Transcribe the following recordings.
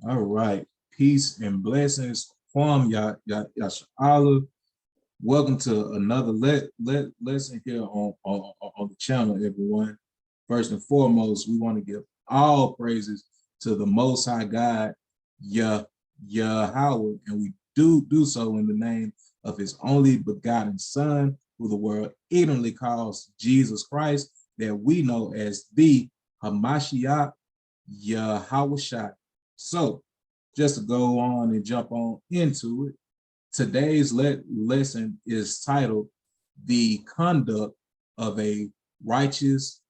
All right. Peace and blessings from Yasha'Allah. Welcome to another lesson here on the channel, everyone. First and foremost, we want to give all praises to the Most High God, Yahweh, and we do so in the name of his only begotten Son, who the world ignorantly calls Jesus Christ, that we know as the Hamashiach Yahweh. So, just to go on and jump on into it, today's lesson is titled The Conduct of a Righteous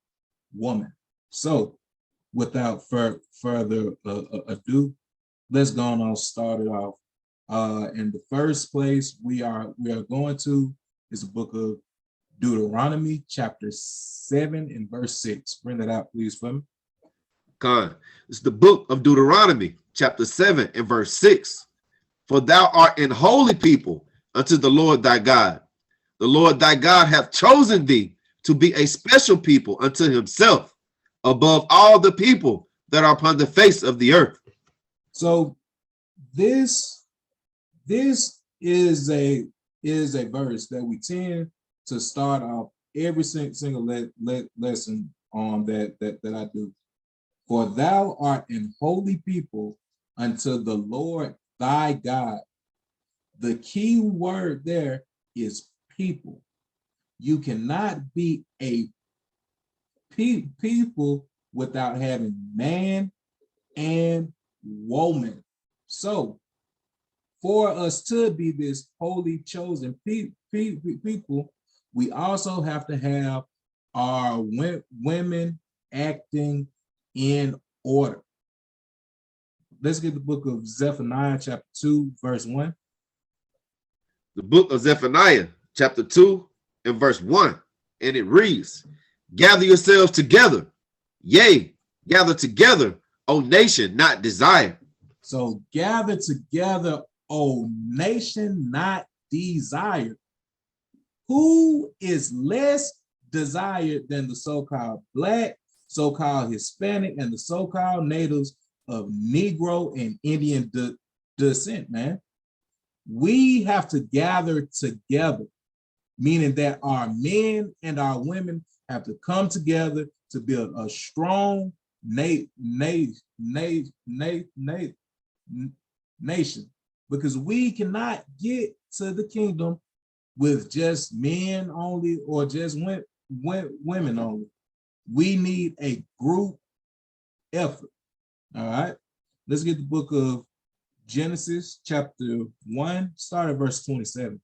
Woman. So, without further ado, let's go on and start it off. In the first place we are going to is the book of Deuteronomy, chapter 7 and verse 6. Bring that out, please, for me. Con. It's the book of Deuteronomy, chapter 7 and verse 6. For thou art an holy people unto the Lord thy God. The Lord thy God hath chosen thee to be a special people unto himself, above all the people that are upon the face of the earth. So this is a verse that we tend to start off every single lesson on that I do. For thou art an holy people unto the Lord thy God. The key word there is people. You cannot be a people without having man and woman. So for us to be this holy chosen people, we also have to have our women acting in order. Let's get the book of Zephaniah, chapter 2, verse 1. The book of Zephaniah, chapter 2 and verse 1. And it reads, gather yourselves together, yea, gather together, O nation not desired. So gather together, O nation not desired. Who is less desired than the so-called Black, so-called Hispanic, and the so-called natives of Negro and Indian descent, man? We have to gather together, meaning that our men and our women have to come together to build a strong nation, because we cannot get to the kingdom with just men only or just women only. We need a group effort. All right, let's get the book of Genesis, chapter 1, start at verse 27.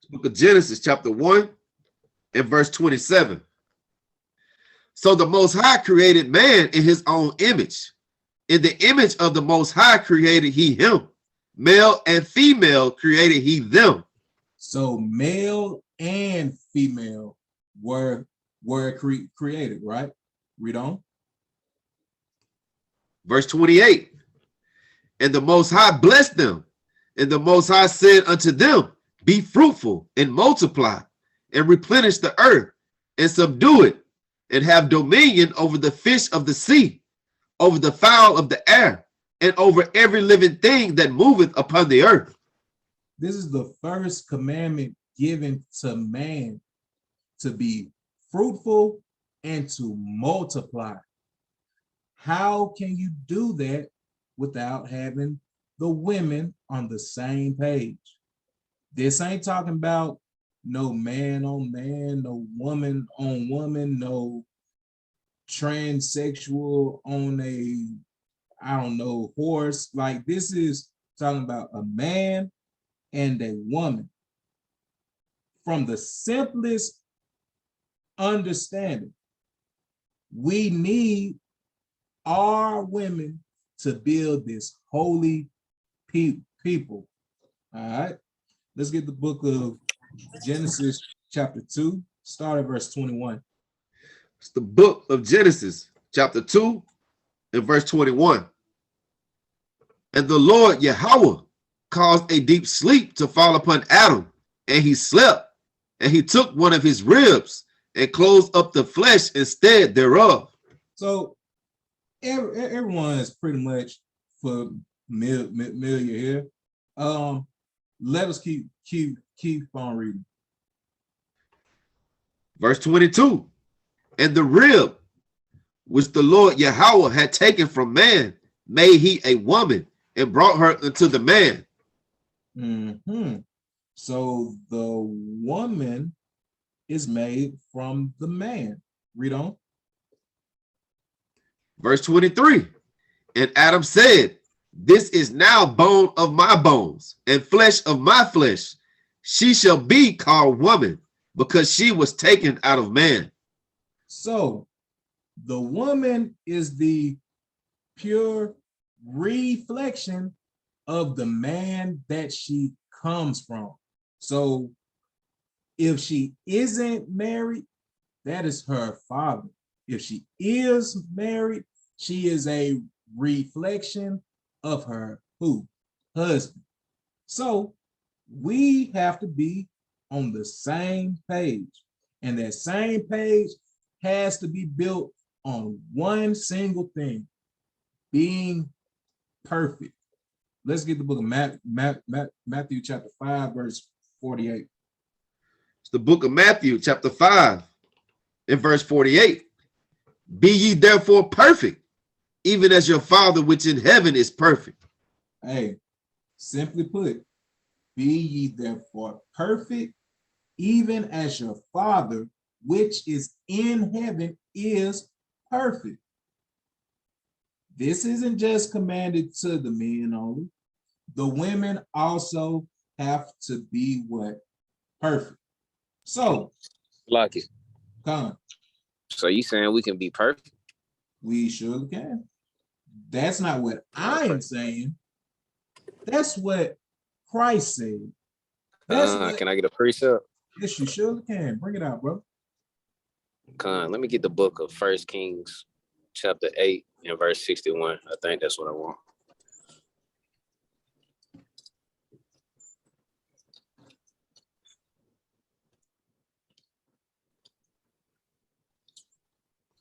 Book of Genesis, chapter 1 and verse 27. So the Most High created man in his own image. In the image of the Most High created he him. Male and female created he them. So male and female were created, right? Read on. Verse 28. And the Most High blessed them. And the Most High said unto them, be fruitful and multiply and replenish the earth and subdue it and have dominion over the fish of the sea, over the fowl of the air, and over every living thing that moveth upon the earth. This is the first commandment given to man, to be fruitful and to multiply. How can you do that without having the women on the same page? This ain't talking about no man on man, no woman on woman, no transsexual on a, I don't know, horse. Like, this is talking about a man and a woman. From the simplest understanding, we need our women to build this holy people. All right, let's get the book of Genesis, chapter 2, start at verse 21. It's the book of Genesis, chapter 2 and verse 21. And the Lord Yahweh caused a deep sleep to fall upon Adam, and he slept, and he took one of his ribs and closed up the flesh instead thereof. So everyone is pretty much familiar here. Let us keep on reading. Verse 22. And the rib which the Lord Yahweh had taken from man, made he a woman and brought her unto the man. So the woman is made from the man. Read on. Verse 23. And Adam said, this is now bone of my bones and flesh of my flesh. She shall be called woman because she was taken out of man. So the woman is the pure reflection of the man that she comes from. So if she isn't married, that is her father. If she is married, she is a reflection of her husband. So we have to be on the same page, and that same page has to be built on one single thing: being perfect. Let's get the book of Matthew chapter 5, verse 48. It's the book of Matthew chapter 5 and verse 48. Be ye therefore perfect, even as your Father which in heaven is perfect. Hey, simply put, be ye therefore perfect, even as your Father which is in heaven is perfect. This isn't just commanded to the men only. The women also have to be what? Perfect. So, Like it. come on. So you saying we can be perfect? We surely can. That's not what I am saying. That's what Christ said. Can I get a precept? Yes, you surely can. Bring it out, bro. Let me get the book of 1 Kings chapter 8 and verse 61. I think that's what I want.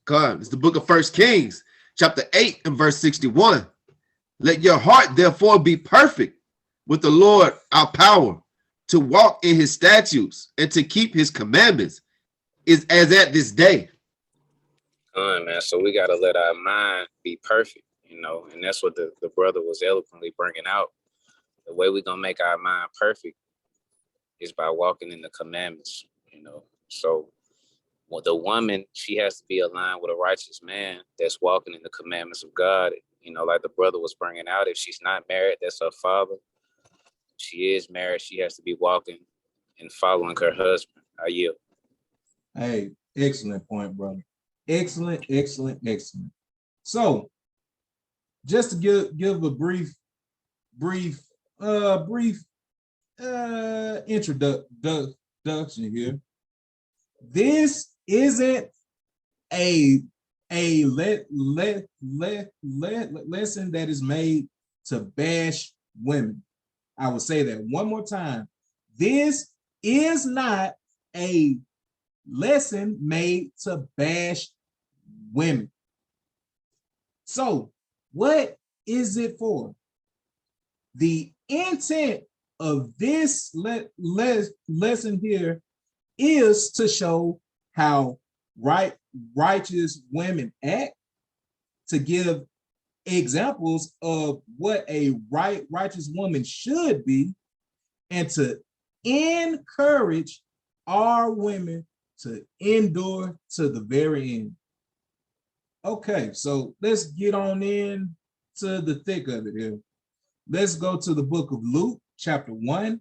God, it's the book of 1 Kings chapter 8 and verse 61. Let your heart therefore be perfect with the Lord our power, to walk in his statutes and to keep his commandments, is as at this day. Man, so we got to let our mind be perfect, and that's what the brother was eloquently bringing out. The way we're going to make our mind perfect is by walking in the commandments, So the woman, she has to be aligned with a righteous man that's walking in the commandments of God. Like the brother was bringing out, if she's not married, that's her father. If she is married, she has to be walking and following her husband. I yield. Hey, excellent point, brother. Excellent. So, just to give a brief introduction here. This isn't a lesson that is made to bash women. I will say that one more time. This is not a lesson made to bash women. So, what is it for? The intent of this lesson here is to show how righteous women act, to give examples of what a righteous woman should be, and to encourage our women to endure to the very end. Okay, so let's get on in to the thick of it here. Let's go to the book of Luke, chapter 1.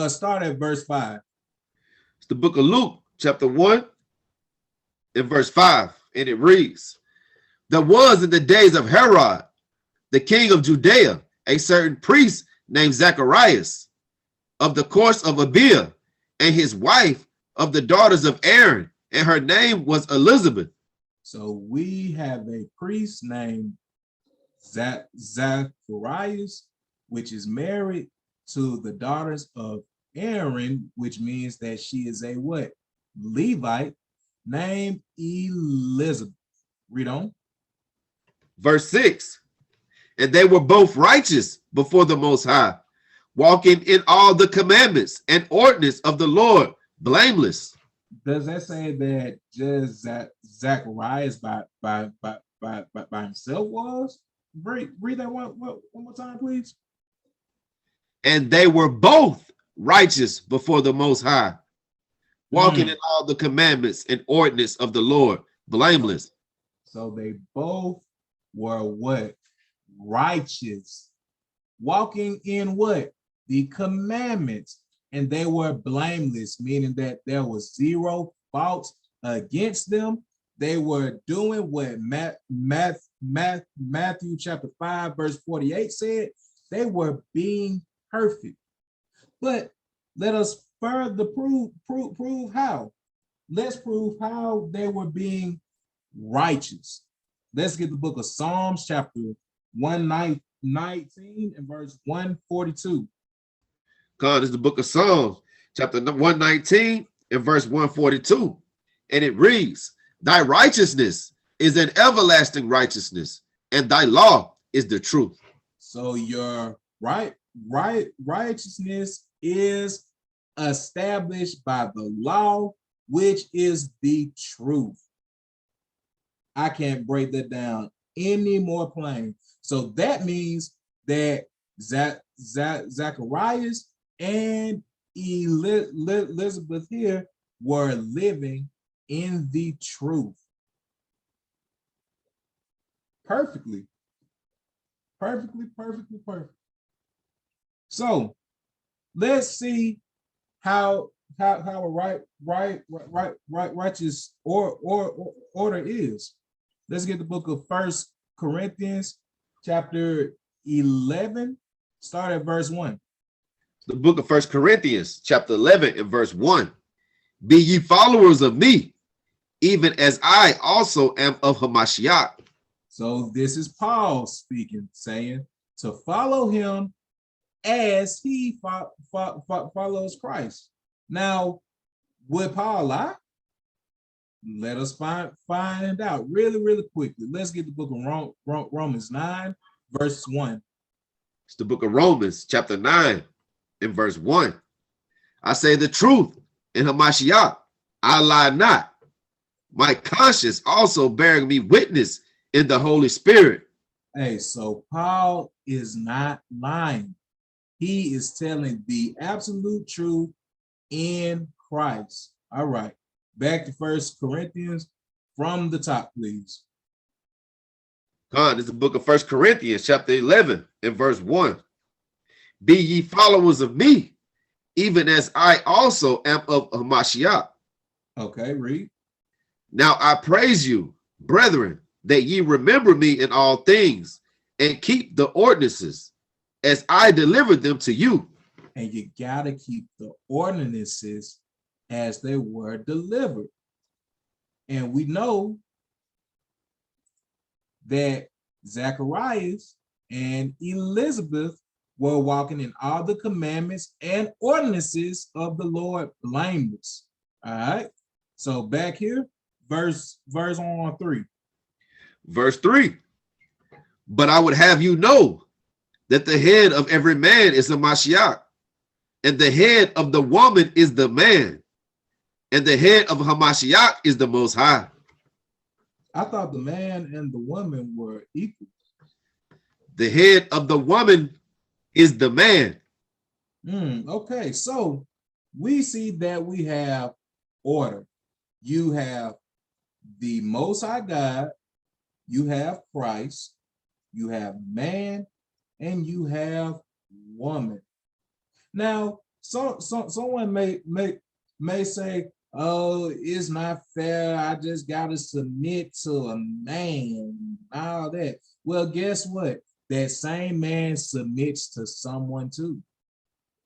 Start at verse 5. It's the book of Luke, chapter 1, and verse 5, and it reads, there was in the days of Herod, the king of Judea, a certain priest named Zacharias, of the course of Abia, and his wife of the daughters of Aaron, and her name was Elizabeth. So we have a priest named Zacharias, which is married to the daughters of Aaron, which means that she is a what? Levite, named Elizabeth. Read on. Verse 6, And they were both righteous before the Most High, walking in all the commandments and ordinance of the Lord, blameless. Does that say that just Zacharias by himself was? Read that one more time, please. And they were both righteous before the Most High, walking in all the commandments and ordinance of the Lord, blameless. So they both were what? Righteous. Walking in what? The commandments. And they were blameless, meaning that there was zero fault against them. They were doing what Matthew chapter 5, verse 48 said. They were being perfect. But let us further prove how. Let's prove how they were being righteous. Let's get the book of Psalms, chapter 119 and verse 142. God is the book of Psalms, chapter 119 and verse 142. And it reads, thy righteousness is an everlasting righteousness, and thy law is the truth. So your righteousness is established by the law, which is the truth. I can't break that down any more plain. So that means that Zacharias and Elizabeth here were living in the truth. Perfectly. So let's see how a righteous order is. Let's get the book of 1 Corinthians chapter 11, start at verse 1. The book of 1 Corinthians chapter 11 and verse 1. Be ye followers of me, even as I also am of Hamashiach. So this is Paul speaking, saying to follow him as he follows Christ. Now, would Paul lie? Let us find out really quickly. Let's get the book of Romans 9, verse 1. It's the book of Romans chapter 9 and verse 1. I say the truth in Hamashiach, I lie not. My conscience also bearing me witness in the Holy Spirit. Hey, so Paul is not lying. He is telling the absolute truth in Christ. All right, back to 1 Corinthians from the top, please. God is the book of 1 Corinthians chapter 11 and verse 1. Be ye followers of me, even as I also am of Hamashiach. Okay, read. Now I praise you, brethren, that ye remember me in all things and keep the ordinances as I delivered them to you. And you gotta keep the ordinances as they were delivered. And we know that Zacharias and Elizabeth were walking in all the commandments and ordinances of the Lord blameless. All right. So back here, verse on 3. Verse 3. But I would have you know that the head of every man is a Mashiach, and the head of the woman is the man, and the head of Hamashiach is the Most High. I thought the man and the woman were equal. The head of the woman is the man. Okay, so we see that we have order. You have the Most High God, you have Christ, you have man, and you have woman. Now, someone may say, oh, it's not fair. I just gotta submit to a man, all that. Well, guess what? That same man submits to someone too.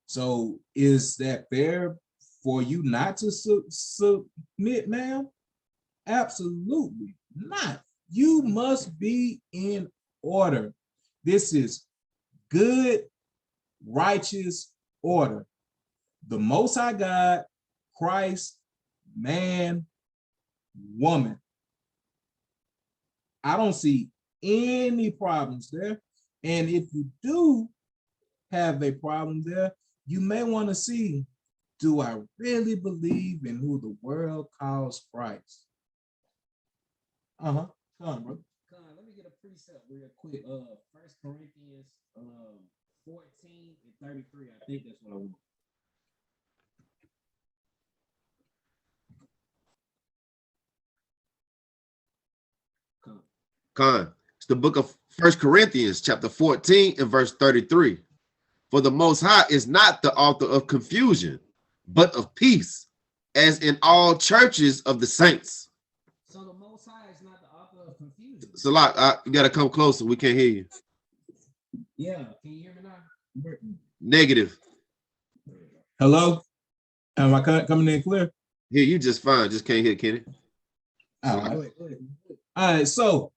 So is that fair for you not to submit, ma'am? Absolutely not. You must be in order. This is good, righteous order. The Most High God, Christ, man, woman. I don't see any problems there. And if you do have a problem there, you may want to see, do I really believe in who the world calls Christ? Come on, bro. Let me get a precept real quick. 1 Corinthians 14 and 33. I think that's what I want. Con. It's the book of 1 Corinthians, chapter 14 and verse 33. For the Most High is not the author of confusion, but of peace, as in all churches of the saints. So the Most High is not the author of confusion. So, you got to come closer. We can't hear you. Yeah. Can you hear me now? Negative. Hello? Am I coming in clear? Hear you just fine. Just can't hear Kenny. All right. So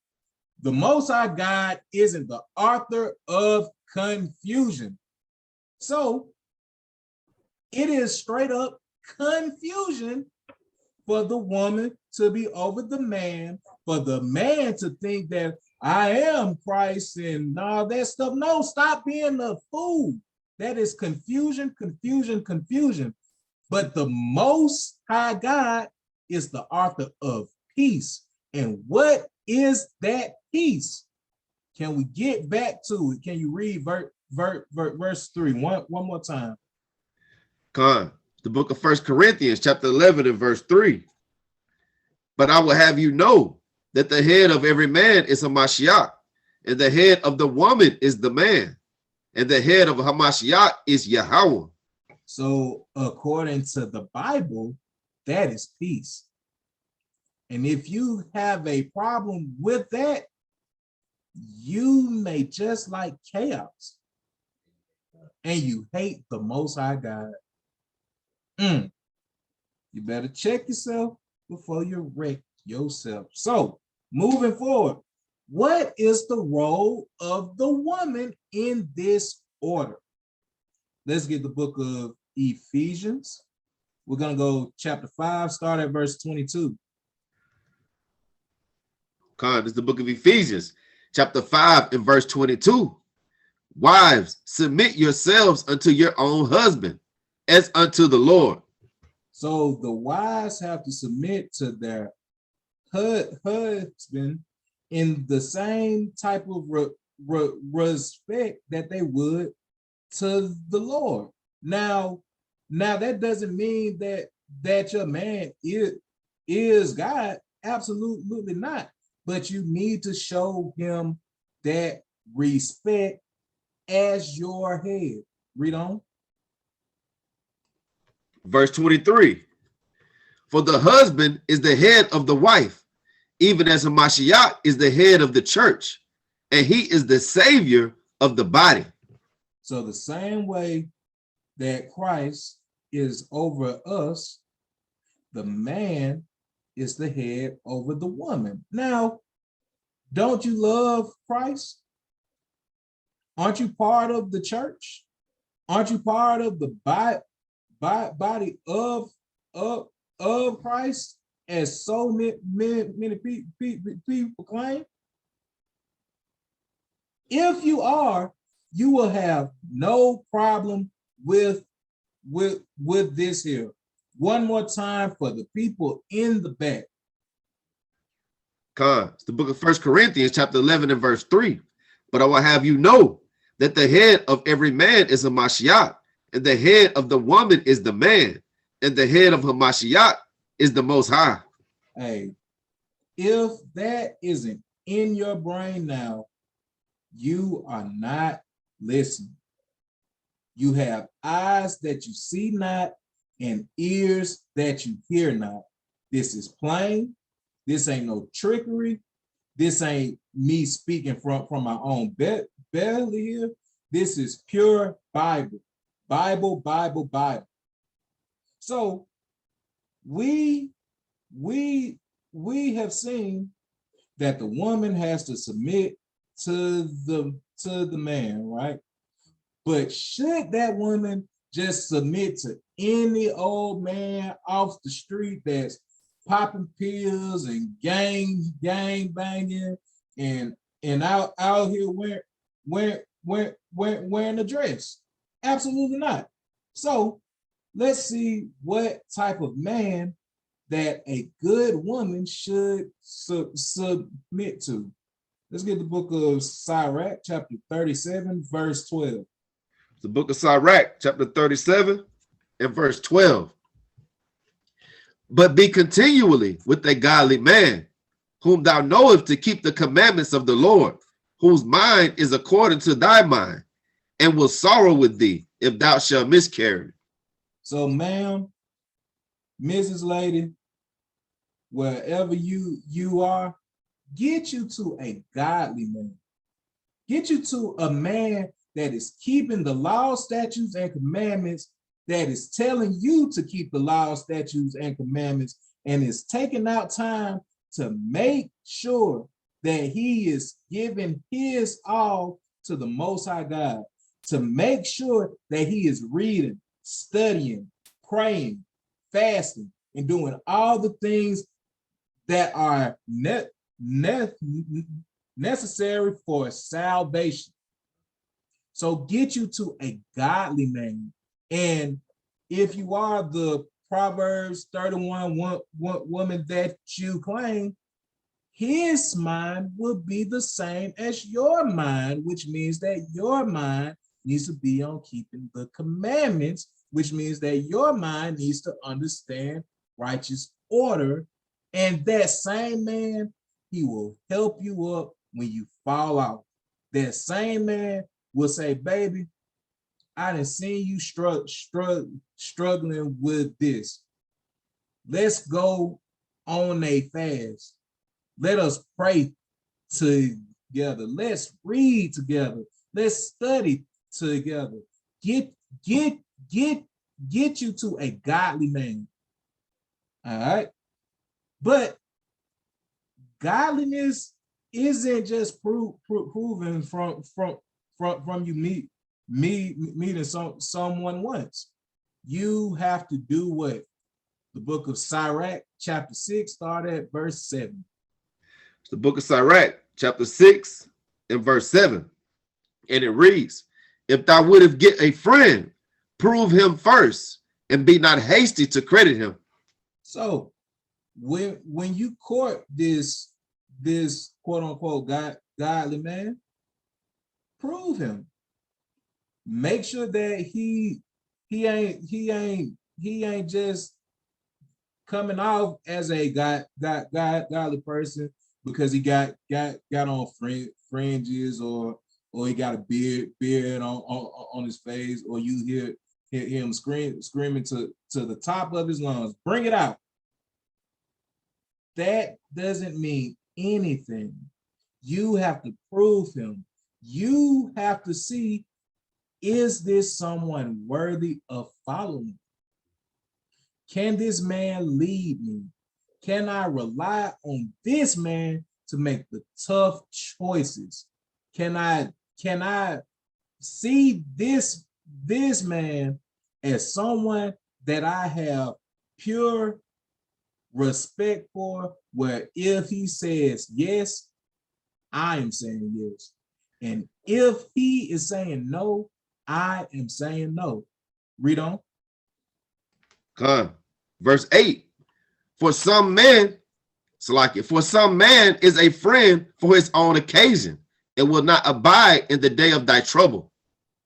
the Most High God isn't the author of confusion. So it is straight up confusion for the woman to be over the man, for the man to think that I am Christ and all that stuff. No, stop being a fool. That is confusion. But the Most High God is the author of peace. And what is that peace? Can we get back to it? Can you read verse 3 one more time? Con. The book of 1 Corinthians, chapter 11 and verse 3. But I will have you know that the head of every man is Hamashiach, and the head of the woman is the man, and the head of Hamashiach is Yahweh. So according to the Bible, that is peace. And if you have a problem with that, you may just like chaos. And you hate the Most High God. You better check yourself before you wreck yourself. So moving forward, what is the role of the woman in this order? Let's get the book of Ephesians. We're going to go chapter 5, start at verse 22. Con, this is the book of Ephesians, chapter 5 and verse 22. Wives, submit yourselves unto your own husband, as unto the Lord. So the wives have to submit to their husband in the same type of respect that they would to the Lord. Now that doesn't mean that your man is God. Absolutely not. But you need to show him that respect as your head. Read on. Verse 23. For the husband is the head of the wife, even as Hamashiach is the head of the church, and he is the savior of the body. So the same way that Christ is over us, the man is the head over the woman. Now, don't you love Christ? Aren't you part of the church? Aren't you part of the body of Christ, as so many people claim? If you are, you will have no problem with this here. One more time for the people in the back. It's the book of 1 Corinthians, chapter 11 and verse 3. But I will have you know that the head of every man is Hamashiach, and the head of the woman is the man, and the head of Hamashiach is the Most High. Hey, if that isn't in your brain now, you are not listening. You have eyes that you see not, and ears that you hear not. This is plain. This ain't no trickery. This ain't me speaking from my own belly here. This is pure Bible. Bible. So we have seen that the woman has to submit to the man, right? But should that woman just submit to any old man off the street that's popping pills and gang banging and out here wearing a dress. Absolutely not. So let's see what type of man that a good woman should submit to. Let's get the book of Sirach, chapter 37, verse 12. The book of Sirach, chapter 37 and verse 12. But be continually with a godly man, whom thou knowest to keep the commandments of the Lord, whose mind is according to thy mind, and will sorrow with thee if thou shalt miscarry. So, ma'am, Mrs. Lady, wherever you are, get you to a godly man. Get you to a man that is keeping the law, statutes, and commandments, that is telling you to keep the law, statutes, and commandments, and is taking out time to make sure that he is giving his all to the Most High God, to make sure that he is reading, studying, praying, fasting, and doing all the things that are necessary for salvation. So get you to a godly man. And if you are the Proverbs 31 woman that you claim, his mind will be the same as your mind, which means that your mind needs to be on keeping the commandments, which means that your mind needs to understand righteous order. And that same man, he will help you up when you fall out. That same man will say, baby, I done seen you struggling with this. Let's go on a fast. Let us pray together. Let's read together. Let's study together. Get you to a godly man. All right. But godliness isn't just proven from you meeting someone once. You have to do what? The book of Sirach, chapter 6, start at verse 7. The book of Sirach, chapter 6 and verse 7. And it reads, if thou wouldst get a friend, prove him first, and be not hasty to credit him. So when you court this quote unquote godly man, prove him. Make sure that he ain't just coming off as a godly person because he got on fringes or he got a beard on his face, or you hear him screaming to the top of his lungs, bring it out. That doesn't mean anything. You have to prove him. You have to see, is this someone worthy of following? Can this man lead me? Can I rely on this man to make the tough choices? Can I see this man as someone that I have pure respect for, where if he says yes, I am saying yes. And if he is saying no, I am saying no. Read on. Verse 8. For some man is a friend for his own occasion, and will not abide in the day of thy trouble.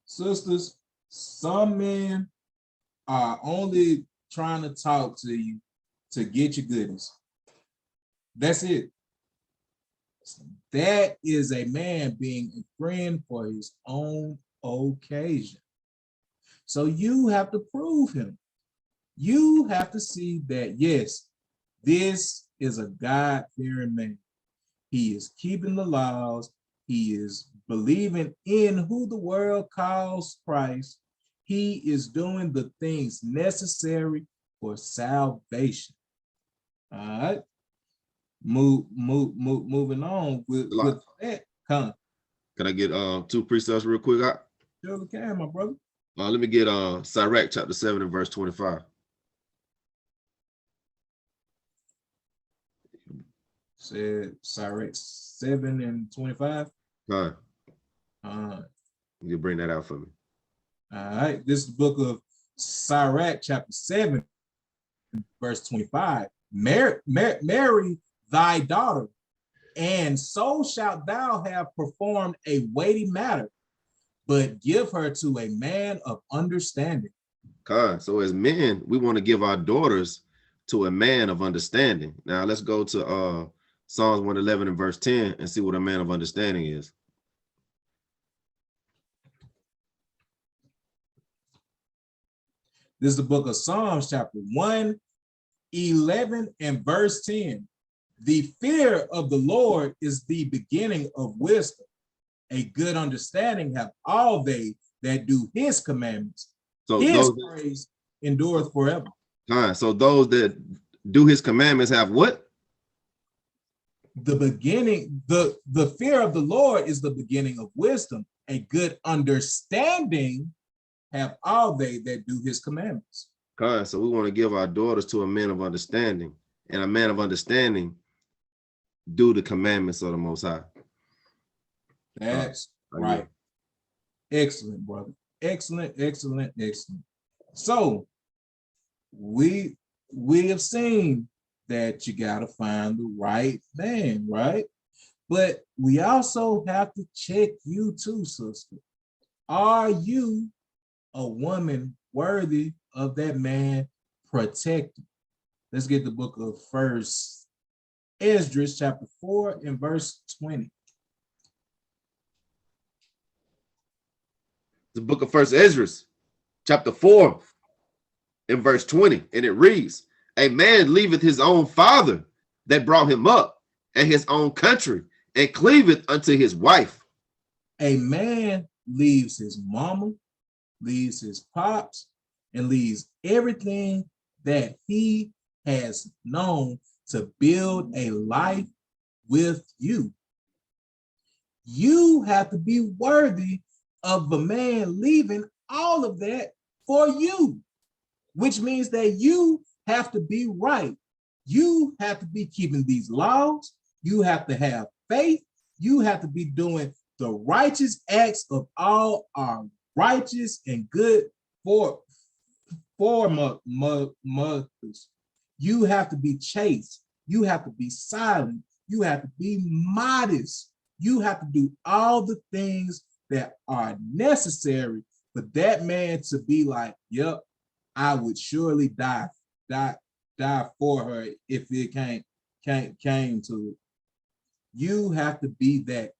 Sisters, some men are only trying to talk to you to get your goodies. That's it. That is a man being a friend for his own occasion. So you have to prove him. You have to see that, yes, this is a God-fearing man. He is keeping the laws. He is believing in who the world calls Christ. He is doing the things necessary for salvation. All right. Moving on with that. Come. Can I get two precepts real quick? Sure can, my brother. Let me get Sirach chapter 7 and verse 25. Said Sirach 7 and 25. You bring that out for me. All right. This is the book of Sirach, chapter 7, verse 25. Marry thy daughter, and so shalt thou have performed a weighty matter, but give her to a man of understanding. God, so as men, we want to give our daughters to a man of understanding. Now let's go to Psalms 111 and verse 10 and see what a man of understanding is. This is the book of Psalms, chapter 111 and verse 10. The fear of the Lord is the beginning of wisdom. A good understanding have all they that do his commandments. So His praise endureth forever. So those that do his commandments have what? The beginning, the fear of the Lord is the beginning of wisdom. A good understanding have all they that do his commandments. God, so we want to give our daughters to a man of understanding, and a man of understanding do the commandments of the Most High. That's right. Excellent, brother. Excellent, excellent, excellent. So we have seen that you got to find the right man, right? But we also have to check you too, sister. Are you a woman worthy of that man protected? Let's get the book of First Esdras, chapter 4 and verse 20. The book of First Esdras, chapter 4 and verse 20, and it reads, a man leaveth his own father that brought him up, and his own country, and cleaveth unto his wife. A man leaves his mama, leaves his pops, and leaves everything that he has known to build a life with you. You have to be worthy of a man leaving all of that for you, which means that you have to be right. You have to be keeping these laws. You have to have faith. You have to be doing the righteous acts of all our righteous and good mothers. You have to be chaste. You have to be silent. You have to be modest. You have to do all the things that are necessary for that man to be like, yep, I would surely die for her if it came to it. You have to be that.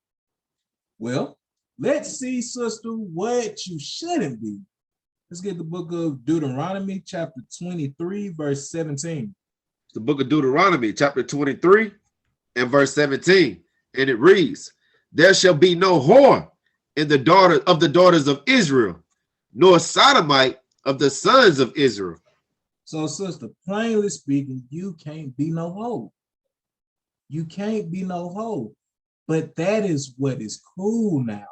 Well, let's see, sister, what you shouldn't be. Let's get the book of Deuteronomy, chapter 23, verse 17. The book of Deuteronomy, chapter 23 and verse 17. And it reads, there shall be no whore in the daughters of Israel, nor sodomite of the sons of Israel. So, sister, plainly speaking, you can't be no hoe. You can't be no hoe. But that is what is cool now.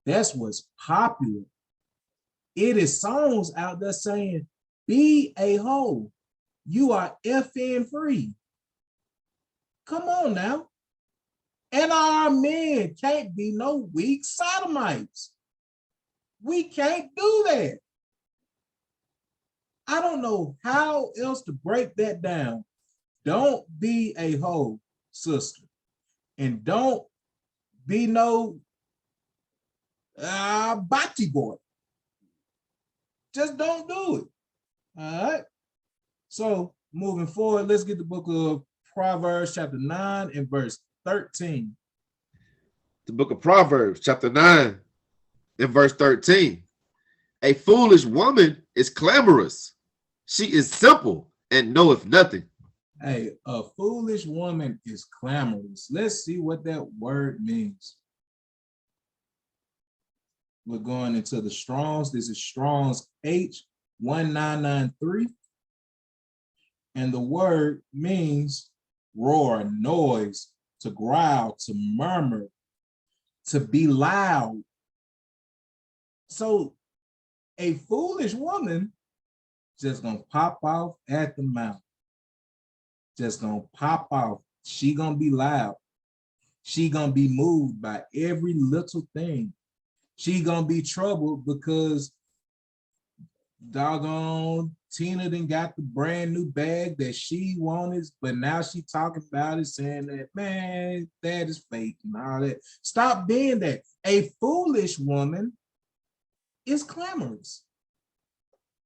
That's what's popular. It is songs out there saying, be a hoe. You are FN free. Come on now. And our men can't be no weak sodomites. We can't do that. I don't know how else to break that down. Don't be a hoe, sister. And don't be no bati boy. Just don't do it. All right. So moving forward, let's get the book of Proverbs chapter 9 and verse 13. The book of Proverbs chapter 9 and verse 13. A foolish woman is clamorous. She is simple and knoweth nothing. Hey, a foolish woman is clamorous. Let's see what that word means. We're going into the Strongs. This is Strong's H1993. And the word means roar, noise, to growl, to murmur, to be loud. So a foolish woman just gonna pop off at the mouth. Just gonna pop off. She gonna be loud. She gonna be moved by every little thing. She gonna be troubled because doggone Tina done got the brand new bag that she wanted, but now she talking about it, saying that, man, that is fake and all that. Stop being that. A foolish woman is clamorous.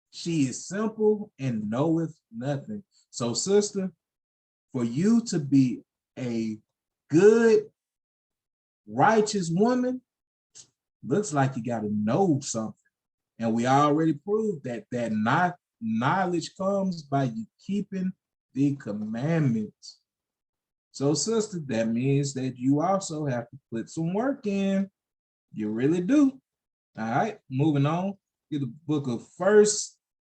She is simple and knoweth nothing. So, sister, for you to be a good, righteous woman, looks like you got to know something. And we already proved that knowledge comes by you keeping the commandments. So, sister, that means that you also have to put some work in. You really do. All right, moving on. Get the book of 1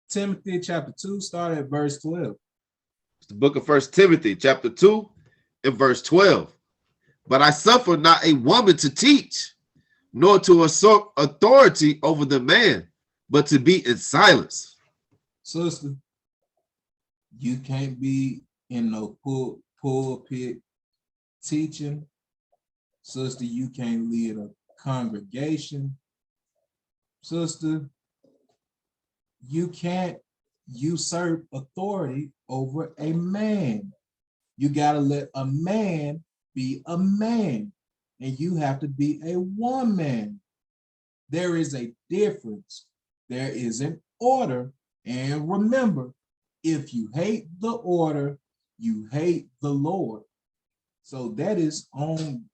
Timothy chapter 2, start at verse 12. It's the book of 1 Timothy chapter 2 and verse 12. But I suffer not a woman to teach, nor to assert authority over the man, but to be in silence. Sister, you can't be in no pulpit teaching. Sister, you can't lead a congregation. Sister, you can't usurp authority over a man. You got to let a man be a man, and you have to be a woman. There is a difference. There is an order. And remember, if you hate the order, you hate the Lord. So that is on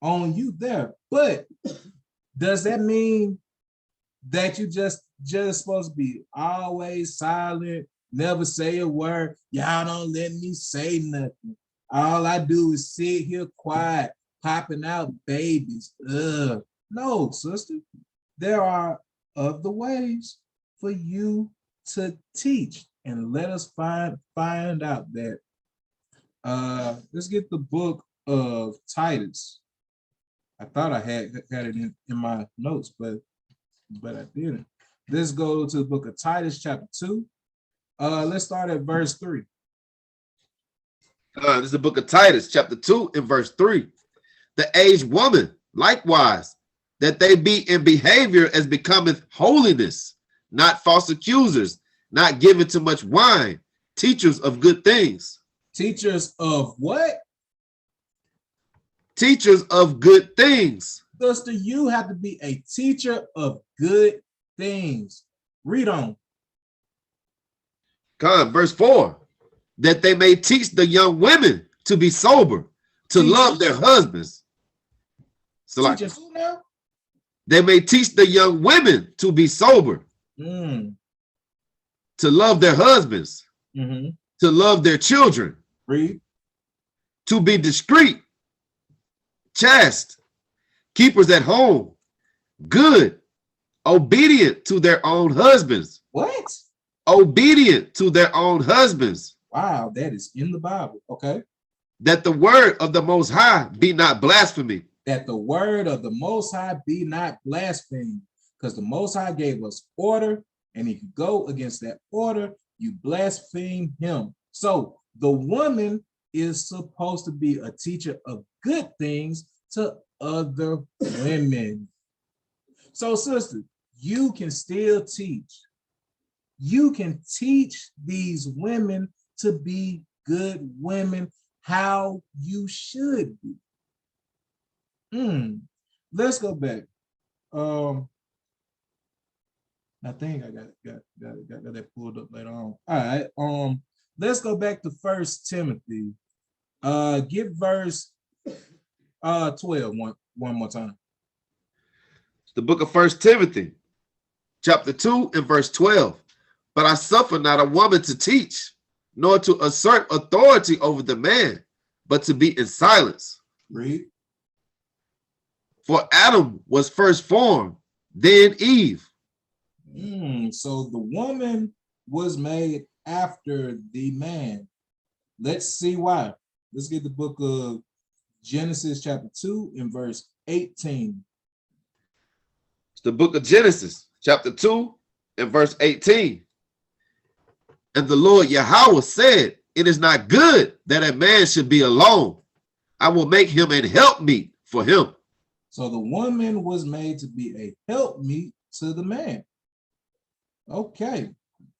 you there. But does that mean that you just supposed to be always silent, never say a word? Y'all don't let me say nothing. All I do is sit here quiet, popping out babies. Ugh. No, sister. There are other ways for you to teach, and let us find out that. Let's get the book of Titus. I thought I had it in my notes, but I didn't. Let's go to the book of Titus, chapter 2. Let's start at verse 3. This is the book of Titus, chapter 2, and verse 3. The aged woman, likewise, that they be in behavior as becometh holiness, not false accusers, not given to much wine, teachers of good things. Teachers of what? Teachers of good things. Sister, you have to be a teacher of good things. Read on. Verse 4. That they may teach the young women to be sober, to love their husbands. So like, who now? they may teach the young women to be sober, to love their husbands, to love their children, read, to be discreet, chaste, keepers at home, good, obedient to their own husbands. What? Obedient to their own husbands. Wow, that is in the Bible. Okay. That the word of the Most High be not blasphemy. That the word of the Most High be not blasphemed, because the Most High gave us order, and if you go against that order, you blaspheme him. So the woman is supposed to be a teacher of good things to other women. So, sister, you can still teach. You can teach these women to be good women, how you should be. Let's go back. I think I got that pulled up later on. All right. Let's go back to 1 Timothy. Give verse 12 one more time. The book of 1 Timothy, chapter 2 and verse 12. But I suffer not a woman to teach, nor to assert authority over the man, but to be in silence. Read. For Adam was first formed, then Eve. So the woman was made after the man. Let's see why. Let's get the book of Genesis chapter 2 and verse 18. It's the book of Genesis chapter 2 and verse 18. And the Lord Yahweh said, it is not good that a man should be alone. I will make him an helpmeet for him. So the woman was made to be a helpmeet to the man. Okay,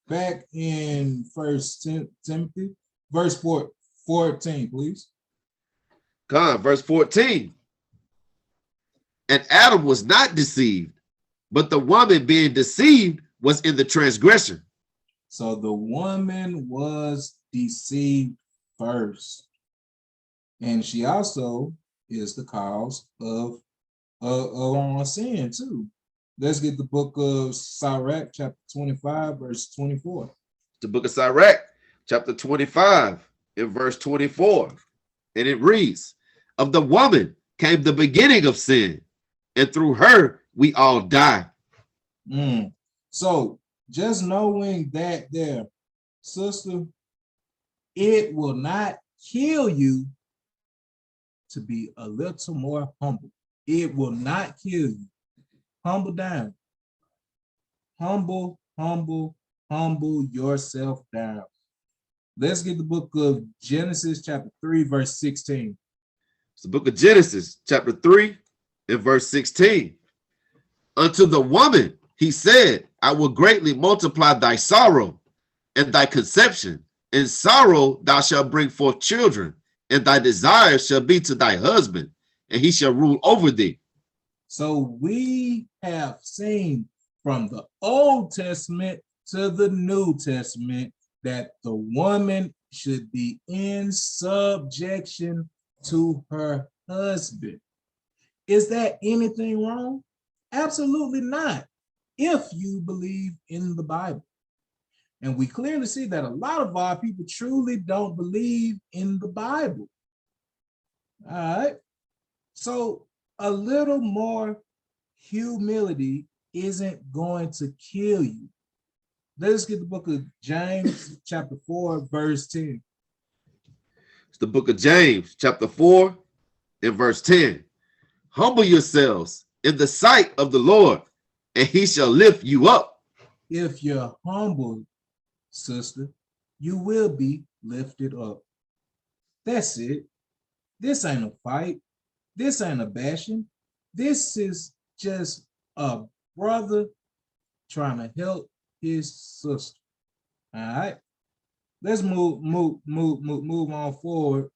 back in First Timothy, verse 14, please. Come, verse 14. And Adam was not deceived, but the woman being deceived was in the transgression. So the woman was deceived first, and she also is the cause of sin too. Let's get the book of Sirach, chapter 25, verse 24. The book of Sirach, chapter 25, in verse 24. And it reads, of the woman came the beginning of sin, and through her we all die. So just knowing that there, sister, it will not kill you to be a little more humble. It will not kill you. Humble down. Humble yourself down. Let's get the book of Genesis, chapter 3, verse 16. It's the book of Genesis, chapter 3, and verse 16. Unto the woman he said, I will greatly multiply thy sorrow and thy conception. In sorrow thou shalt bring forth children, and thy desire shall be to thy husband, and he shall rule over thee. So we have seen from the Old Testament to the New Testament that the woman should be in subjection to her husband. Is that anything wrong? Absolutely not, if you believe in the Bible. And we clearly see that a lot of our people truly don't believe in the Bible. All right. So a little more humility isn't going to kill you. Let's get the book of James, chapter 4, verse 10. It's the book of James, chapter 4, and verse 10. Humble yourselves in the sight of the Lord, and he shall lift you up. If you're humble, sister, you will be lifted up. That's it. This ain't a fight. This ain't a bashing. This is just a brother trying to help his sister. All right. Let's move on forward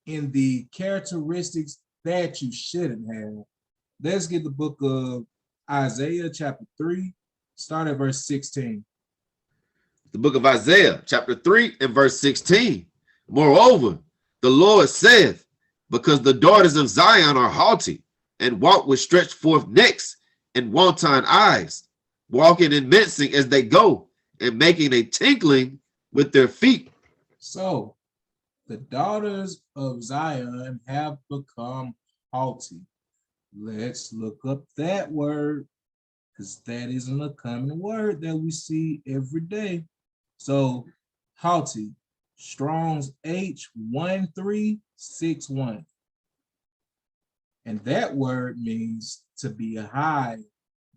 in the characteristics that you shouldn't have. Let's get the book of Isaiah, chapter 3, start at verse 16. The book of Isaiah, chapter 3, and verse 16. Moreover, the Lord saith, because the daughters of Zion are haughty, and walk with stretched forth necks and wanton eyes, walking and mincing as they go, and making a tinkling with their feet. So the daughters of Zion have become haughty. Let's look up that word, because that isn't a common word that we see every day. So haughty, Strong's H1361. And that word means to be high,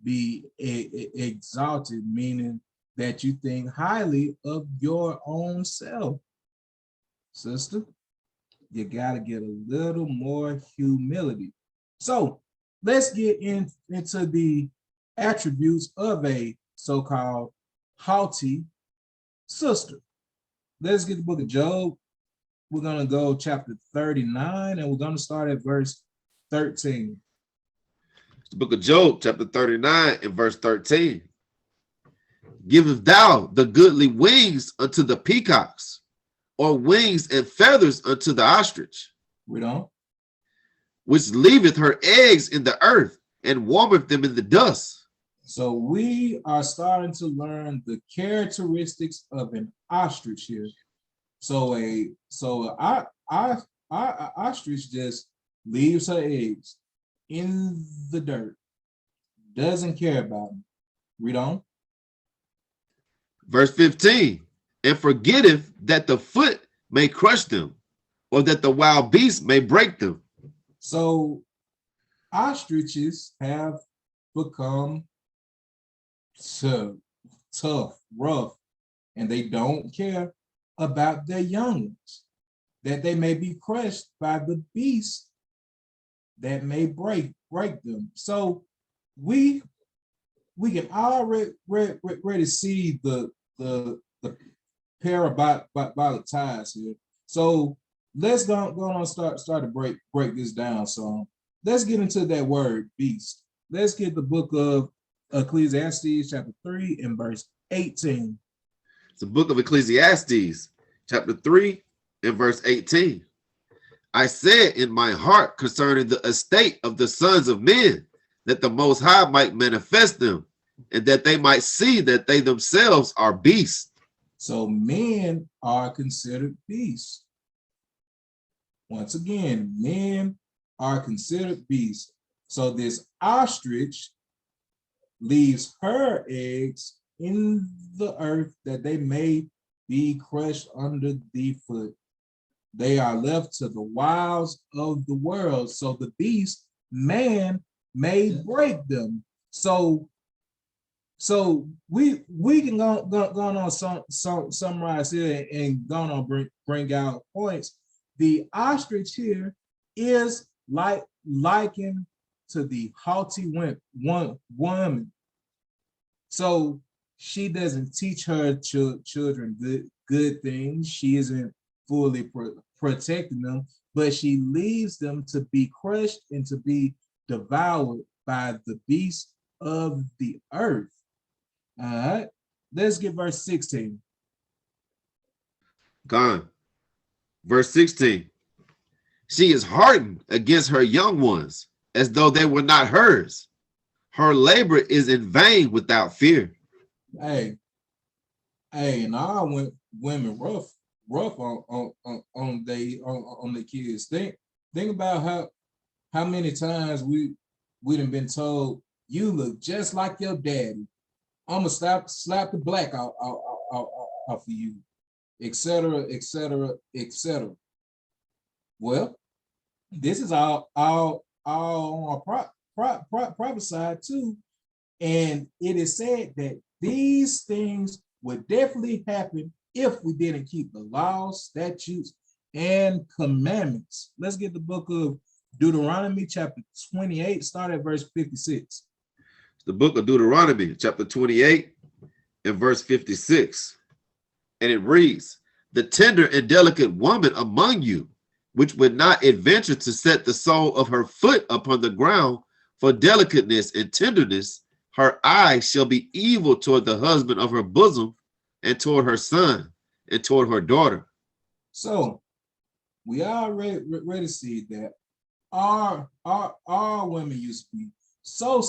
be exalted, meaning that you think highly of your own self. Sister, you got to get a little more humility. So let's get into the attributes of a so-called haughty sister. Let's get the book of Job. We're going to go chapter 39, and we're going to start at verse 13. The book of Job, chapter 39, and verse 13. Giveth thou the goodly wings unto the peacocks, or wings and feathers unto the ostrich? We don't. Which leaveth her eggs in the earth, and warmeth them in the dust. So we are starting to learn the characteristics of an ostrich here. So our ostrich just leaves her eggs in the dirt, doesn't care about them. Read on. Verse 15. And forgetteth that the foot may crush them, or that the wild beast may break them. So ostriches have become tough, rough, and they don't care about their young ones, that they may be crushed by the beast that may break break them. So we can already see the parabolic ties here. So let's go on start to break this down. So let's get into that word beast. Let's get the book of Ecclesiastes chapter 3 and verse 18. It's the book of Ecclesiastes, chapter 3 and verse 18. I said in my heart concerning the estate of the sons of men, that the Most High might manifest them, and that they might see that they themselves are beasts. So men are considered beasts. Once again, men are considered beasts. So this ostrich leaves her eggs in the earth that they may be crushed under the foot. They are left to the wiles of the world. So the beast, man may break them. So we can go on summarize here and go on bring out points. The ostrich here is likened to the haughty woman. So she doesn't teach her children good things. She isn't fully protecting them, but she leaves them to be crushed and to be devoured by the beasts of the earth. All right, let's get verse 16. Gone. Verse 16. She is hardened against her young ones, as though they were not hers. Her labor is in vain without fear. Hey, and all women rough on the kids. Think about how many times we done been told, you look just like your daddy. I'm gonna slap the black off of you, etc., etc., etc. Well, this is all on our private side too, and it is said that these things would definitely happen if we didn't keep the laws, statutes, and commandments. Let's get the book of Deuteronomy chapter 28, start at verse 56. The book of Deuteronomy, chapter 28 and verse 56. And it reads, the tender and delicate woman among you, which would not adventure to set the sole of her foot upon the ground for delicateness and tenderness, her eye shall be evil toward the husband of her bosom, and toward her son, and toward her daughter. So we already see that our women used to be so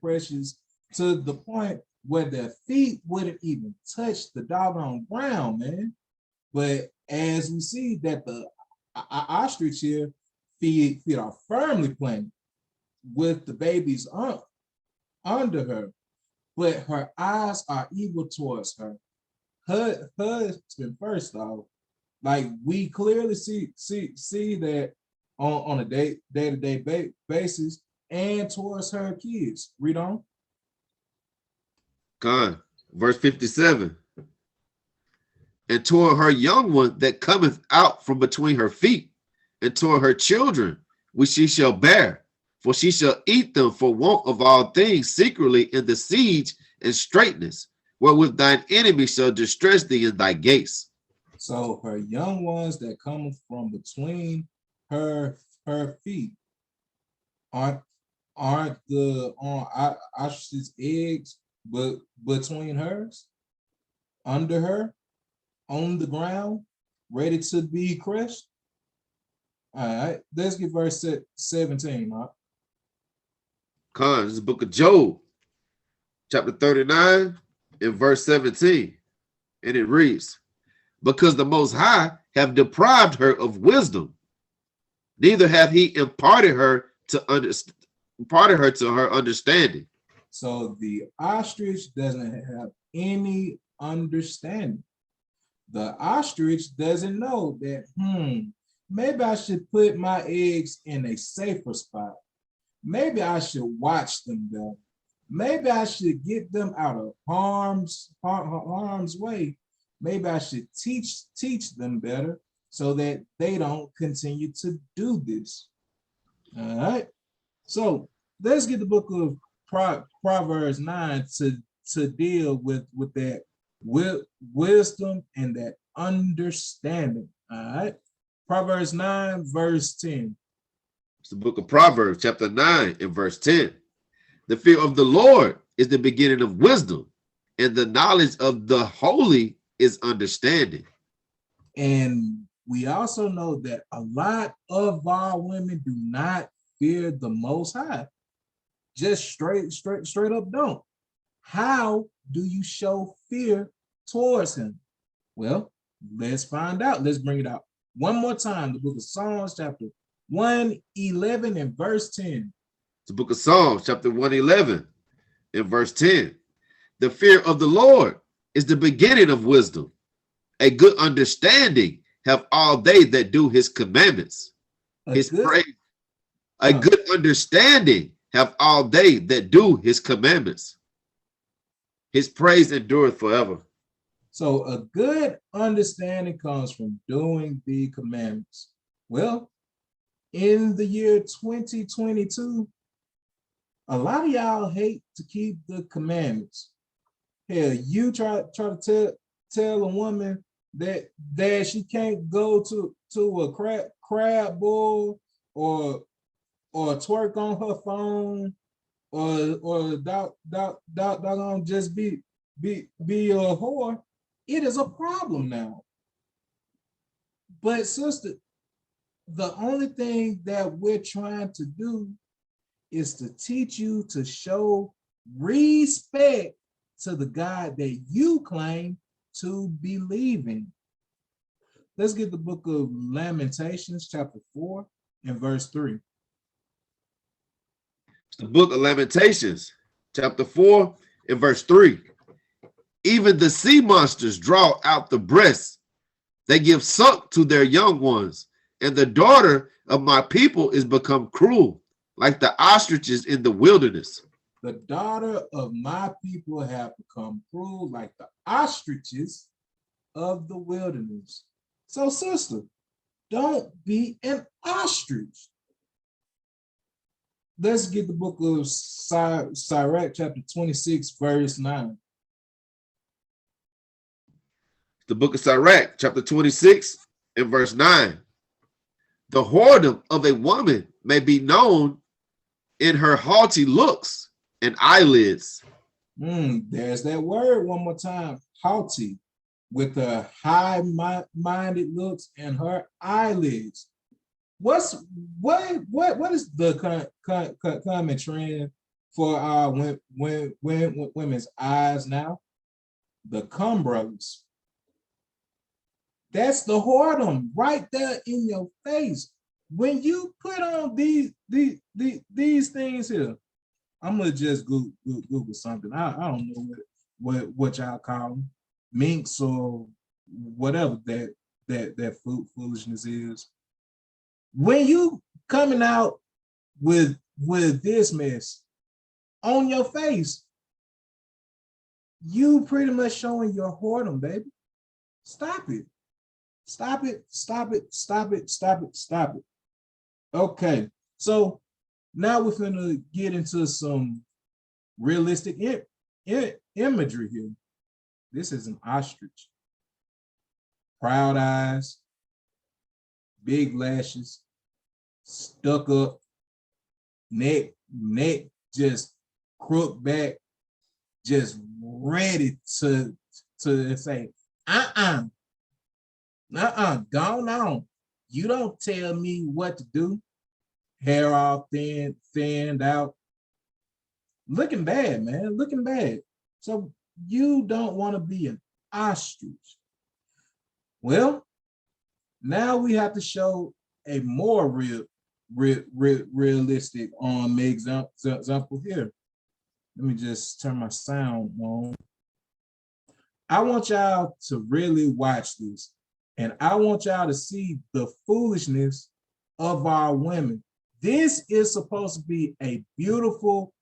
precious to the point where their feet wouldn't even touch the doggone ground, man. But as we see that the ostrich here feet are firmly planted with the babies under her, but her eyes are evil towards her husband. First off, like we clearly see that on a day-to-day basis, and towards her kids. Read on. God, verse 57. And toward her young one that cometh out from between her feet, and toward her children, which she shall bear, for she shall eat them for want of all things secretly in the siege and straitness, wherewith thine enemy shall distress thee in thy gates. So her young ones that come from between her feet aren't the ostrich's eggs, but between hers, under her, on the ground, ready to be crushed. All right, let's get verse 17. This is the book of Job, chapter 39 and verse 17. And it reads, because the Most High have deprived her of wisdom, neither have he imparted her to her understanding. So the ostrich doesn't have any understanding. The ostrich doesn't know that, maybe I should put my eggs in a safer spot. Maybe I should watch them better. Maybe I should get them out of harm's way. Maybe I should teach them better so that they don't continue to do this. All right. So let's get the book of Proverbs 9 to deal with that wisdom and that understanding. All right. Proverbs 9, verse 10. It's the book of Proverbs, chapter 9, and verse 10. The fear of the Lord is the beginning of wisdom, and the knowledge of the holy is understanding. And we also know that a lot of our women do not fear the Most High. Just straight up don't. How do you show fear towards him? Well, let's find out. Let's bring it out one more time. The book of Psalms, chapter 111 and verse 10. The book of Psalms, chapter 111 and verse 10. The fear of the Lord is the beginning of wisdom. A good understanding have all they that do his commandments. His praise. A good understanding have all they that do his commandments. His praise endureth forever. So a good understanding comes from doing the commandments. Well, in the year 2022, a lot of y'all hate to keep the commandments. Hell, you try to tell a woman that she can't go to a crab boil or twerk on her phone or doggone just be a whore. It is a problem now. But sister, the only thing that we're trying to do is to teach you to show respect to the God that you claim to believe in. Let's get the book of Lamentations, chapter 4 and verse 3. The book of Lamentations, chapter 4 and verse 3. Even the sea monsters draw out the breasts. They give suck to their young ones, and the daughter of my people is become cruel, like the ostriches in the wilderness. The daughter of my people have become cruel, like the ostriches of the wilderness. So, sister, don't be an ostrich. Let's get the book of Sirach, chapter 26, verse 9. The book of Sirach, chapter 26 and verse 9. The whoredom of a woman may be known in her haughty looks and eyelids. There's that word one more time, haughty, with her high-minded looks and her eyelids. What is the common trend for our women's eyes now? The cum brothers. That's the whoredom right there in your face. When you put on these things here, I'm gonna just Google something. I don't know what y'all call them, minks or whatever that foolishness is. When you coming out with this mess on your face, you pretty much showing your whoredom, baby. Stop it. Stop it, stop it, stop it, stop it, stop it. Okay, so now we're gonna get into some realistic imagery here. This is an ostrich. Proud eyes, big lashes, stuck up, neck just crooked back, just ready to say, gone on. You don't tell me what to do. Hair all thinned out. Looking bad, man, looking bad. So you don't want to be an ostrich. Well, now we have to show a more realistic example here. Let me just turn my sound on. I want y'all to really watch this. And I want y'all to see the foolishness of our women. This is supposed to be a beautiful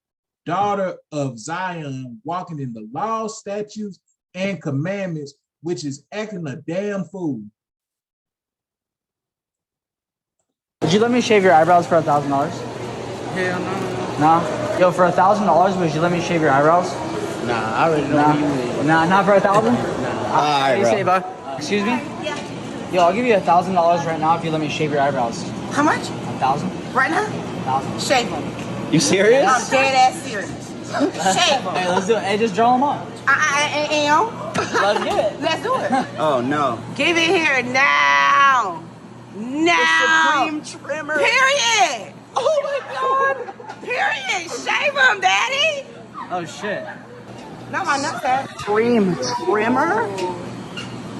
daughter of Zion walking in the law, statutes, and commandments, which is acting a damn fool. Would you let me shave your eyebrows for $1,000? Hell no. Nah. Yo, for $1,000, would you let me shave your eyebrows? Nah, I already know who you is. Nah, not for 1,000. Nah. What do you say, bud? Excuse me? Yeah. Yo, I'll give you $1,000 right now if you let me shave your eyebrows. How much? 1,000. Right now? 1,000. Shave them. You serious? I'm dead ass serious. Shave them. Hey, let's do it. Hey, just draw them up. I am. Let's get it. Let's do it. Oh no. Give it here now. Now. The Supreme Trimmer. Period. Oh my God. Period. Shave them, daddy. Oh shit. Not my nutsack. Supreme Trimmer.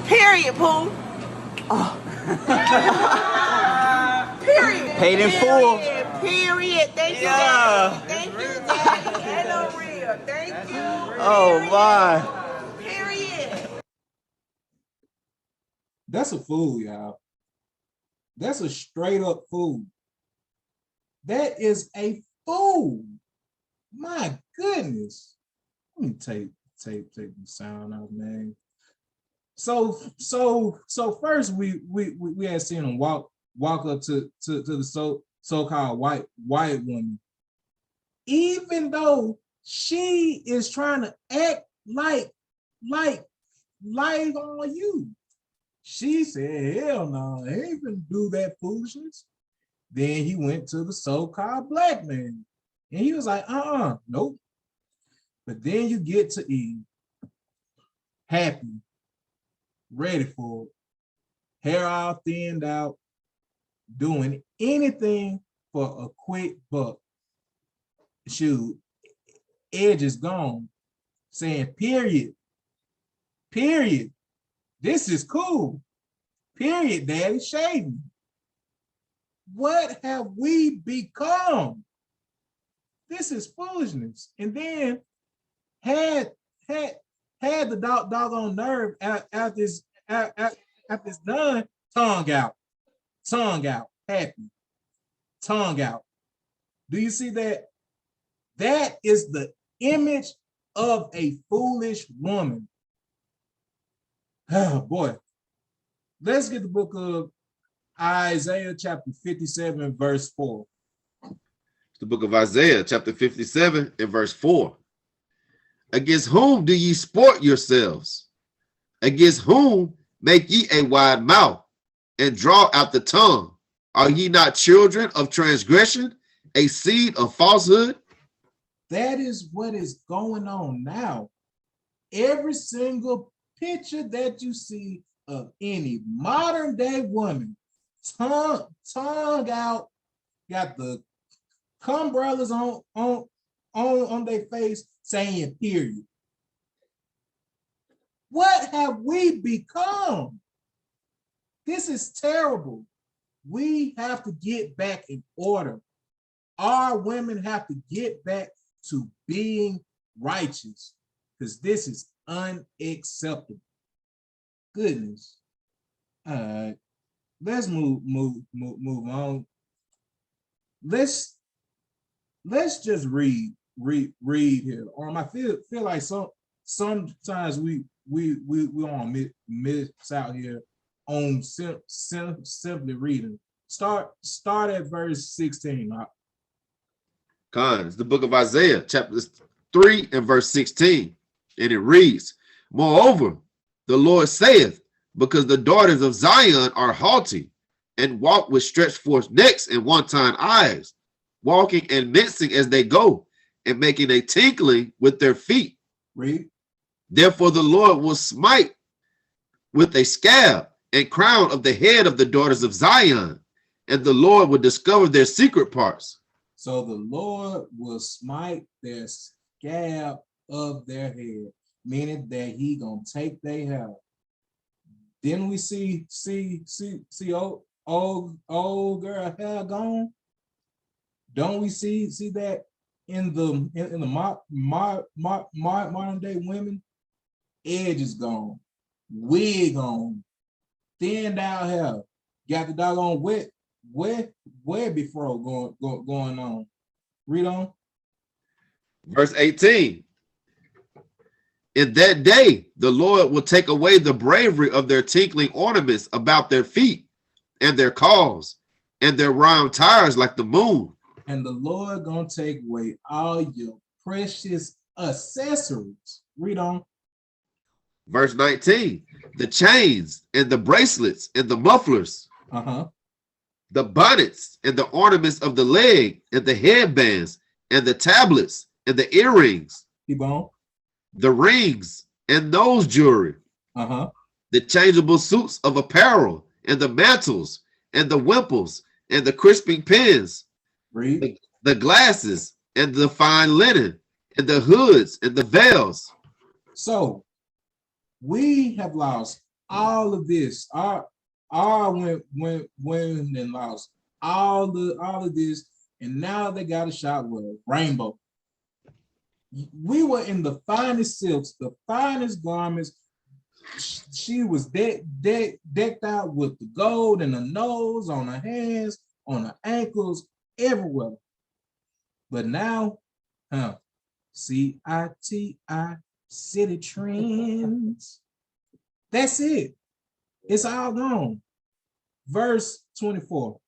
Period, Pooh. Oh. Period. Paid in full. Period. Thank you, Yeah. Daddy. Thank you, Daddy. Hello, real. Thank you. Oh my. Period. That's a fool, y'all. That's a straight up fool. That is a fool. My goodness. Let me take the sound out, man. So first we had seen him walk up to the so-called white woman, even though she is trying to act like on you. She said, hell no, I ain't gonna do that foolishness. Then he went to the so-called black man and he was like, nope. But then you get to Eve, happy, ready for it, hair all thinned out, doing anything for a quick buck. Shoot, edge is gone, saying period. This is cool. Period, daddy, shaving. What have we become? This is foolishness. And then had the doggone nerve after this done, tongue out, happy, tongue out. Do you see that? That is the image of a foolish woman. Oh boy. Let's get the book of Isaiah chapter 57 verse 4. The book of Isaiah chapter 57 and verse 4. Against whom do ye sport yourselves? Against whom make ye a wide mouth and draw out the tongue? Are ye not children of transgression, a seed of falsehood? That is what is going on now. Every single picture that you see of any modern day woman, tongue out, got the umbrellas on their face saying period. What have we become? This is terrible. We have to get back in order. Our women have to get back to being righteous because this is unacceptable. Goodness. All right. Let's move on. Let's just read here. I feel like sometimes we on miss out here on simply reading. Start at verse 16. It's the book of Isaiah, chapter 3 and verse 16. And it reads, moreover, the Lord saith, because the daughters of Zion are haughty and walk with stretched forth necks and wanton eyes, walking and mincing as they go and making a tinkling with their feet. Read. Therefore the Lord will smite with a scab and crown of the head of the daughters of Zion, and the Lord will discover their secret parts. So the Lord will smite their scab of their head, meaning that he gonna take their hair. Then we see old girl hair gone. Don't we see that in the modern day women? Edge is gone, wig on, thinned out hair, got the doggone wet before going on. Read on. Verse 18. In that day, the Lord will take away the bravery of their tinkling ornaments about their feet and their calls, and their round tires like the moon. And the Lord gonna take away all your precious accessories. Read on. Verse 19, the chains and the bracelets and the mufflers, the bonnets and the ornaments of the leg and the headbands and the tablets and the earrings, Keep on. the rings and nose jewelry, the changeable suits of apparel and the mantles and the wimples and the crisping pins, Read. the glasses and the fine linen and the hoods and the veils. So we have lost all of this. Our women and lost all of this, and now they got a shot with a rainbow. We were in the finest silks, the finest garments. She was decked out with the gold in her nose, on her hands, on her ankles, everywhere. But now, CITI, city trends. That's it. It's all gone. Verse 24.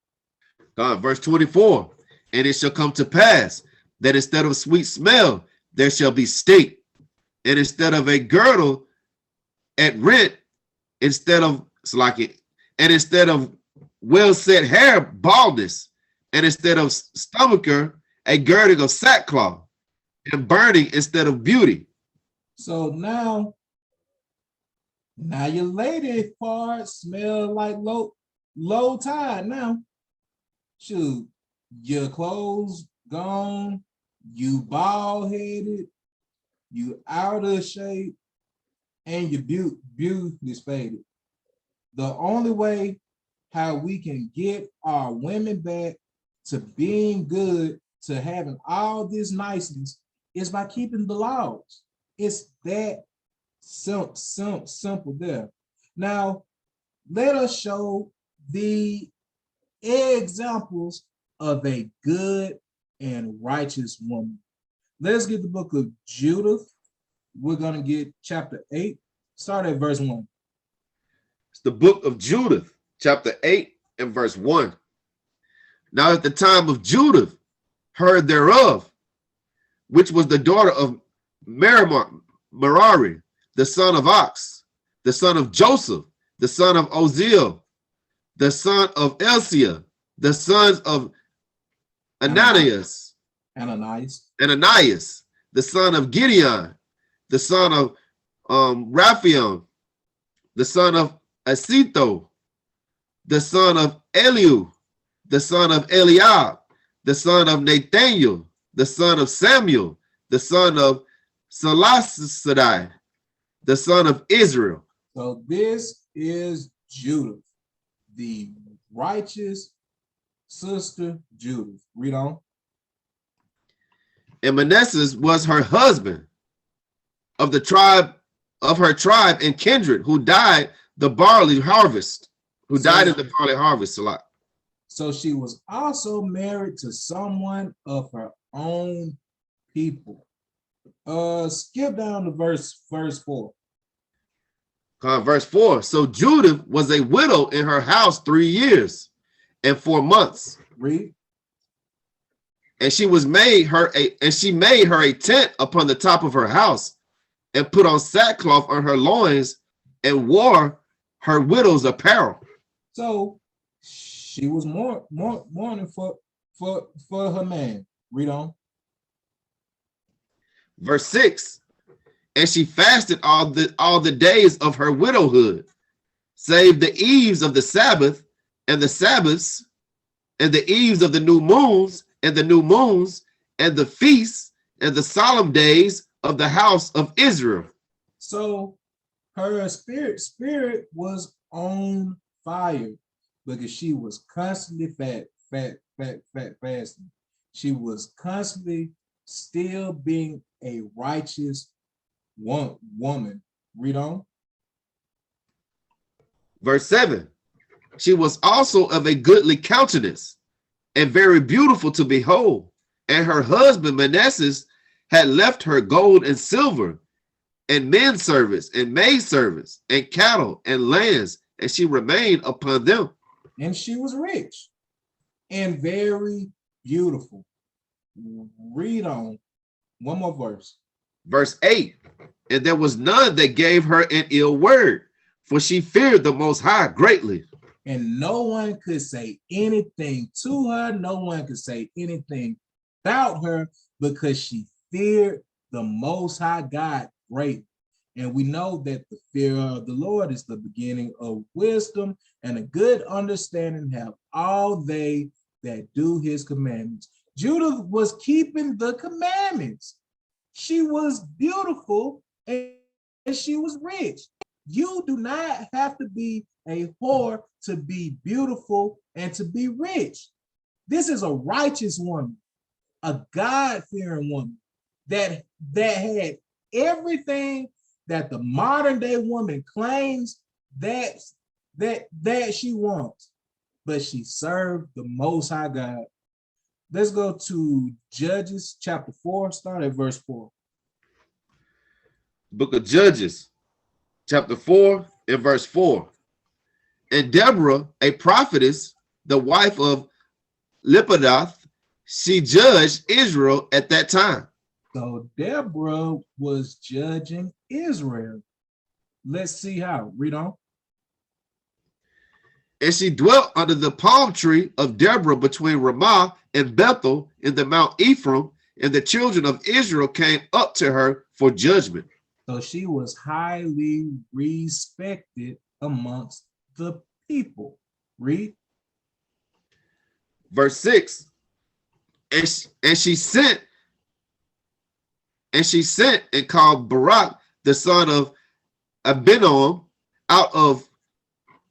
Verse 24, and it shall come to pass that instead of sweet smell, there shall be stink, and instead of a girdle at rent, instead of well set hair, baldness, and instead of stomacher, a girding of sackcloth, and burning instead of beauty. So now your lady part smell like low tide now. Shoot, your clothes gone, you bald headed, you out of shape, and your beauty is faded. The only way how we can get our women back to being good, to having all this niceness, is by keeping the laws. It's that simple there. Now, let us show the examples of a good and righteous woman. Let's get the book of Judith. We're going to get chapter 8. Start at verse 1. It's the book of Judith, chapter 8 and verse 1. Now at the time of Judith heard thereof, which was the daughter of Merari, the son of Ox, the son of Joseph, the son of Oziel, the son of Elsia, the sons of Ananias, the son of Gideon, the son of Raphael, the son of Asitho, the son of Eliu, the son of Eliab, the son of Nathaniel, the son of Samuel, the son of Salasadai, the son of Israel. So this is Judith, the righteous sister Judith. Read on. And Manasseh was her husband of the tribe of her tribe and kindred, who died the barley harvest, died in the barley harvest a lot. So she was also married to someone of her own people. Skip down to verse 4. Verse 4. So Judith was a widow in her house 3 years and 4 months. Read. And she made her a tent upon the top of her house, and put on sackcloth on her loins, and wore her widow's apparel. So she was mourning for her man. Read on. Verse 6. And she fasted all the days of her widowhood, save the eves of the Sabbath, and the Sabbaths, and the eves of the new moons, and the new moons, and the feasts, and the solemn days of the house of Israel. So her spirit was on fire, because she was constantly fasting. She was constantly still being a righteous woman. Read on. Verse 7. She was also of a goodly countenance, and very beautiful to behold. And her husband Manasseh had left her gold and silver, and men servants, and maid servants, and cattle, and lands, and she remained upon them. And she was rich. and very beautiful. Read on. One more verse. Verse 8, and there was none that gave her an ill word, for she feared the Most High greatly. And no one could say anything to her. No one could say anything about her because she feared the Most High God greatly. And we know that the fear of the Lord is the beginning of wisdom, and a good understanding have all they that do his commandments. Judah was keeping the commandments. She was beautiful and she was rich. You do not have to be a whore to be beautiful and to be rich. This is a righteous woman, a God-fearing woman that had everything that the modern day woman claims that she wants, but she served the Most High God. Let's go to Judges chapter 4, start at verse 4. Book of Judges, chapter 4 and verse 4. And Deborah, a prophetess, the wife of Lipidoth, she judged Israel at that time. So Deborah was judging Israel. Let's see how. Read on. And she dwelt under the palm tree of Deborah between Ramah and Bethel in the Mount Ephraim, and the children of Israel came up to her for judgment. So she was highly respected amongst the people. Read. Verse 6. And she sent and called Barak, the son of Abinoam, out of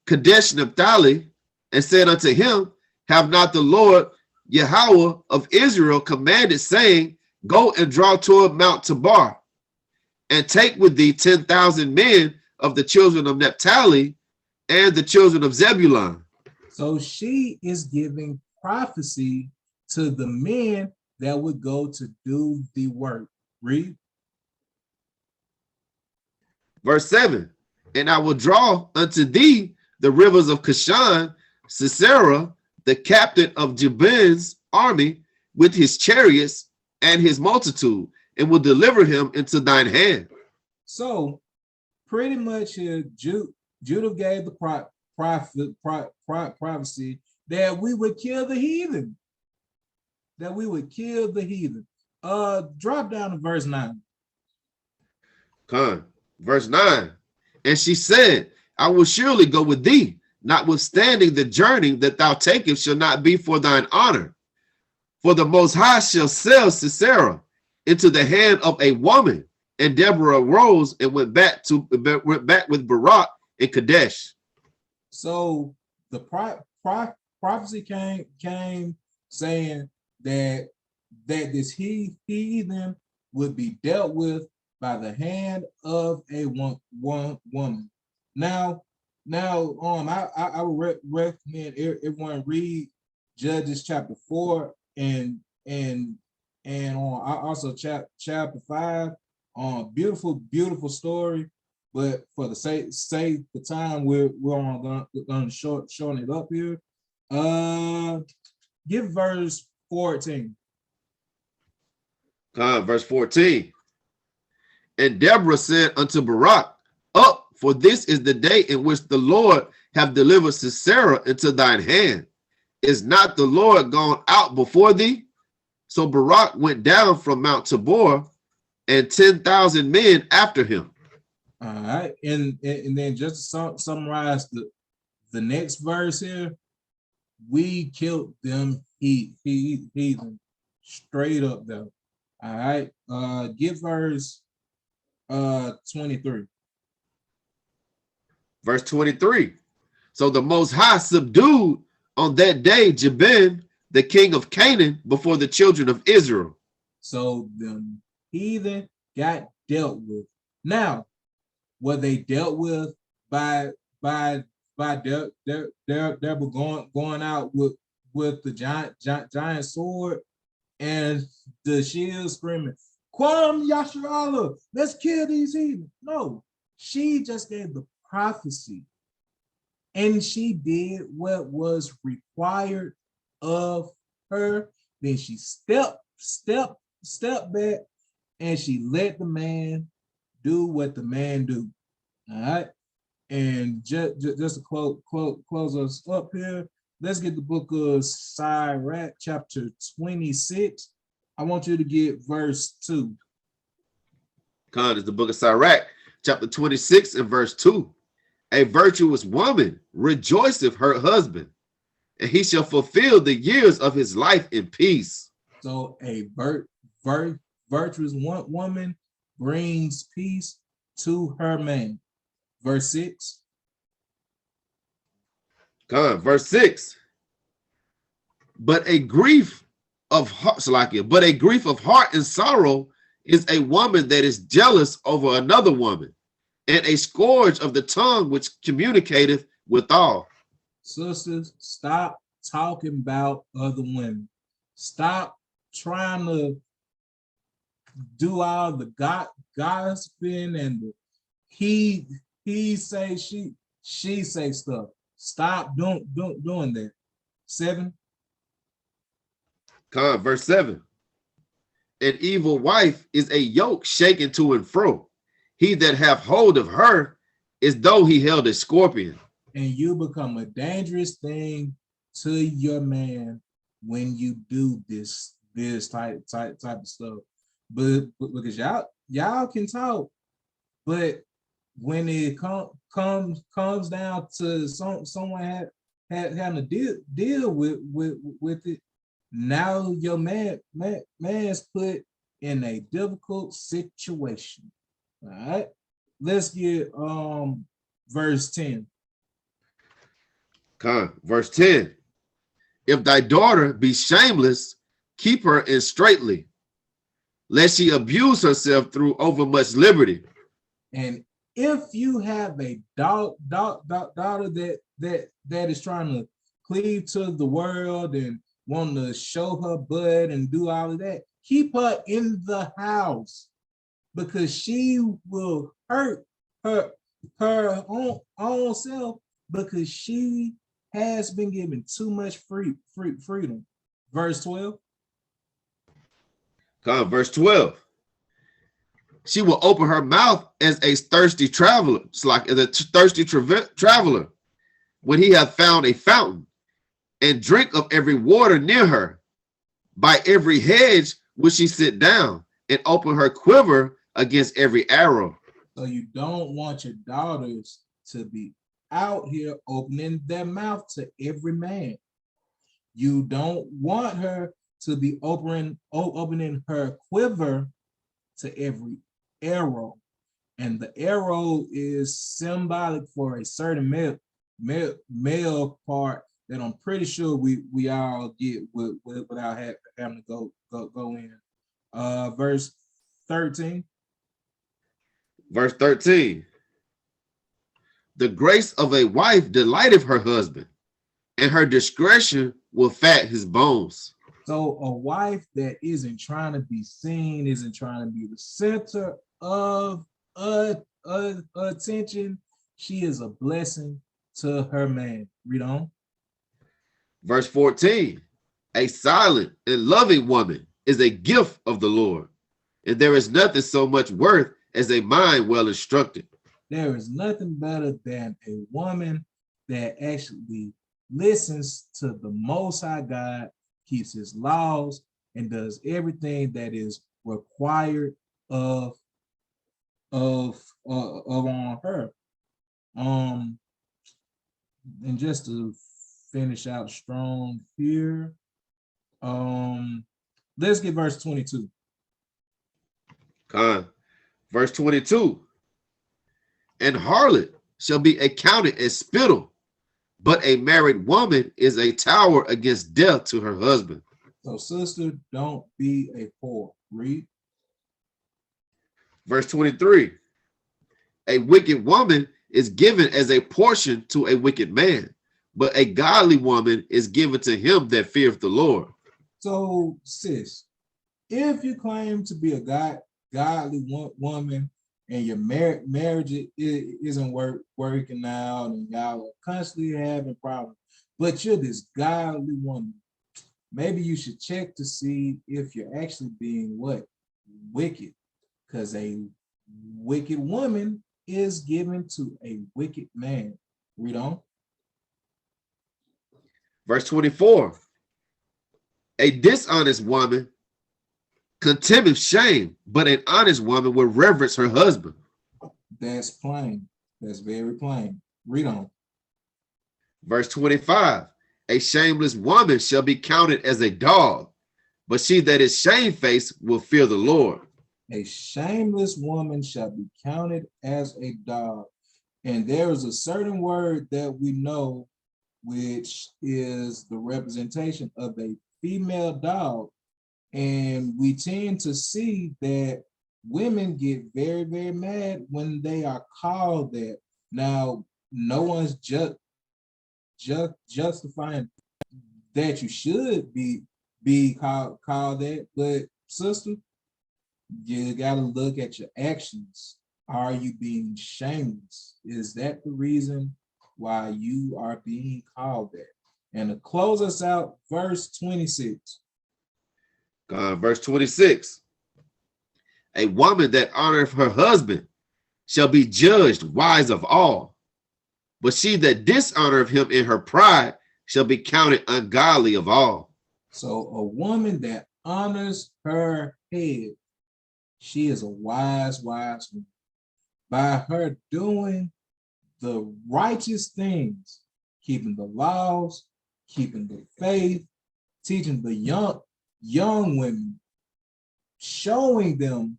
Kadesh Naphtali, and said unto him, have not the Lord Yahweh of Israel commanded, saying, go and draw toward Mount Tabor, and take with thee 10,000 men of the children of Naphtali and the children of Zebulun. So she is giving prophecy to the men that would go to do the work. Read. Verse 7. And I will draw unto thee the rivers of Kishon, Sisera, the captain of Jabin's army, with his chariots and his multitude, and will deliver him into thine hand. So pretty much Judah gave the prophecy that we would kill the heathen. That we would kill the heathen. Drop down to verse 9. Verse 9. And she said, I will surely go with thee, notwithstanding the journey that thou takest shall not be for thine honor. For the Most High shall sell Sisera into the hand of a woman. And Deborah arose and went back with Barak in Kadesh. So the prophecy came saying that this heathen would be dealt with by the hand of a woman. Now, I would recommend everyone read Judges chapter 4 and also chapter 5. Beautiful story, but for the sake the time, we're going to shorten it up here. Give verse 14. Verse 14. And Deborah said unto Barak, up, for this is the day in which the Lord hath delivered Sisera into thine hand. Is not the Lord gone out before thee? So Barak went down from Mount Tabor, and 10,000 men after him. All right, and then just to summarize the next verse here, we killed them heathen straight up though. All right, give verse 23. Verse 23. So the Most High subdued on that day Jabin, the king of Canaan, before the children of Israel. So the heathen got dealt with. Now, were they dealt with by Deborah going out with the giant sword and the shield screaming, Kwam Yasharala, let's kill these heathen? No, she just gave the prophecy, and she did what was required of her. Then she stepped back, and she let the man do what the man do. All right. And just to close us up here, let's get the book of Sirach, chapter 26. I want you to get verse 2. Con is the book of Sirach, chapter 26 and verse 2. A virtuous woman rejoiceth her husband, and he shall fulfill the years of his life in peace. So a virtuous woman brings peace to her man. Verse 6. Con, verse 6. But a grief of heart, but a grief of heart and sorrow is a woman that is jealous over another woman, and a scourge of the tongue which communicateth withal. Sisters, stop talking about other women. Stop trying to do all the gossiping and the he say she say stuff. Stop doing that. 7. Con, verse 7. An evil wife is a yoke shaken to and fro. He that hath hold of her is though he held a scorpion. And you become a dangerous thing to your man when you do this type of stuff. But because y'all can talk, but when it comes down to someone having to deal with it, now your man's put in a difficult situation. All right, let's get verse 10. Verse 10. If thy daughter be shameless, keep her in straitly, lest she abuse herself through overmuch liberty. And if you have a daughter that is trying to cleave to the world and want to show her butt and do all of that, keep her in the house, because she will hurt her own self, because she has been given too much freedom. Verse 12. Verse 12. She will open her mouth as a thirsty traveler. It's like a thirsty traveler when he hath found a fountain, and drink of every water near her. By every hedge will she sit down, and open her quiver against every arrow. So you don't want your daughters to be out here opening their mouth to every man. You don't want her to be opening her quiver to every arrow. And the arrow is symbolic for a certain male part that I'm pretty sure we all get without having to go in. Verse 13. Verse 13. The grace of a wife delighteth her husband, and her discretion will fat his bones. So a wife that isn't trying to be seen, isn't trying to be the center of attention, she is a blessing to her man. Read on. Verse 14. A silent and loving woman is a gift of the Lord, and there is nothing so much worth as a mind well instructed. There is nothing better than a woman that actually listens to the Most High God, keeps his laws, and does everything that is required of on her. And just to finish out strong here, let's get verse 22. Verse 22. And harlot shall be accounted as spittle, but a married woman is a tower against death to her husband. So, sister, don't be a whore. Read. Verse 23. A wicked woman is given as a portion to a wicked man, but a godly woman is given to him that feareth the Lord. So, sis, if you claim to be a godly woman, and your marriage isn't working out, and y'all are constantly having problems, but you're this godly woman, maybe you should check to see if you're actually being what? Wicked. Because a wicked woman is given to a wicked man. Read on. Verse 24. A dishonest woman contemneth shame, but an honest woman will reverence her husband. That's plain. That's very plain. Read on. Verse 25. A shameless woman shall be counted as a dog, but she that is shamefaced will fear the Lord. A shameless woman shall be counted as a dog. And there is a certain word that we know, which is the representation of a female dog. And we tend to see that women get very, very mad when they are called that. Now, no one's justifying that you should be called that, but sister, you gotta look at your actions. Are you being shameless? Is that the reason why you are being called that? And to close us out, verse 26. Verse 26. A woman that honoreth her husband shall be judged wise of all, but she that dishonoreth him in her pride shall be counted ungodly of all. So a woman that honors her head, she is a wise woman. By her doing the righteous things, keeping the laws, keeping the faith, teaching the young women, showing them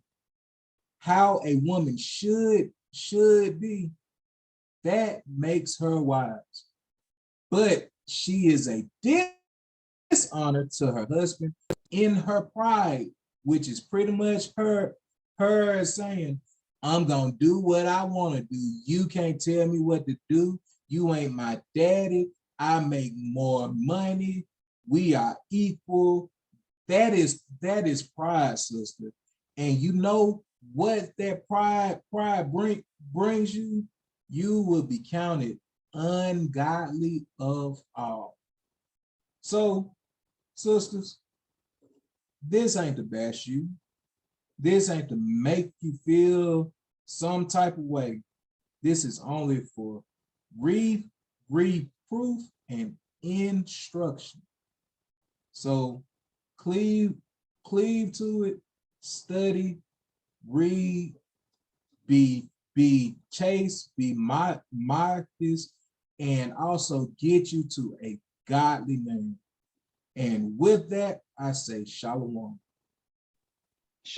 how a woman should be, that makes her wise. But she is a dishonor to her husband in her pride, which is pretty much her saying, I'm gonna do what I want to do. You can't tell me what to do. You ain't my daddy. I make more money. We are equal. That is pride, sister. And you know what that pride brings you? You will be counted ungodly of all. So, sisters, this ain't to bash you. This ain't to make you feel some type of way. This is only for reproof and instruction. So cleave to it, study, read, be chaste, be modest, and also get you to a godly man. And with that, I say shalom.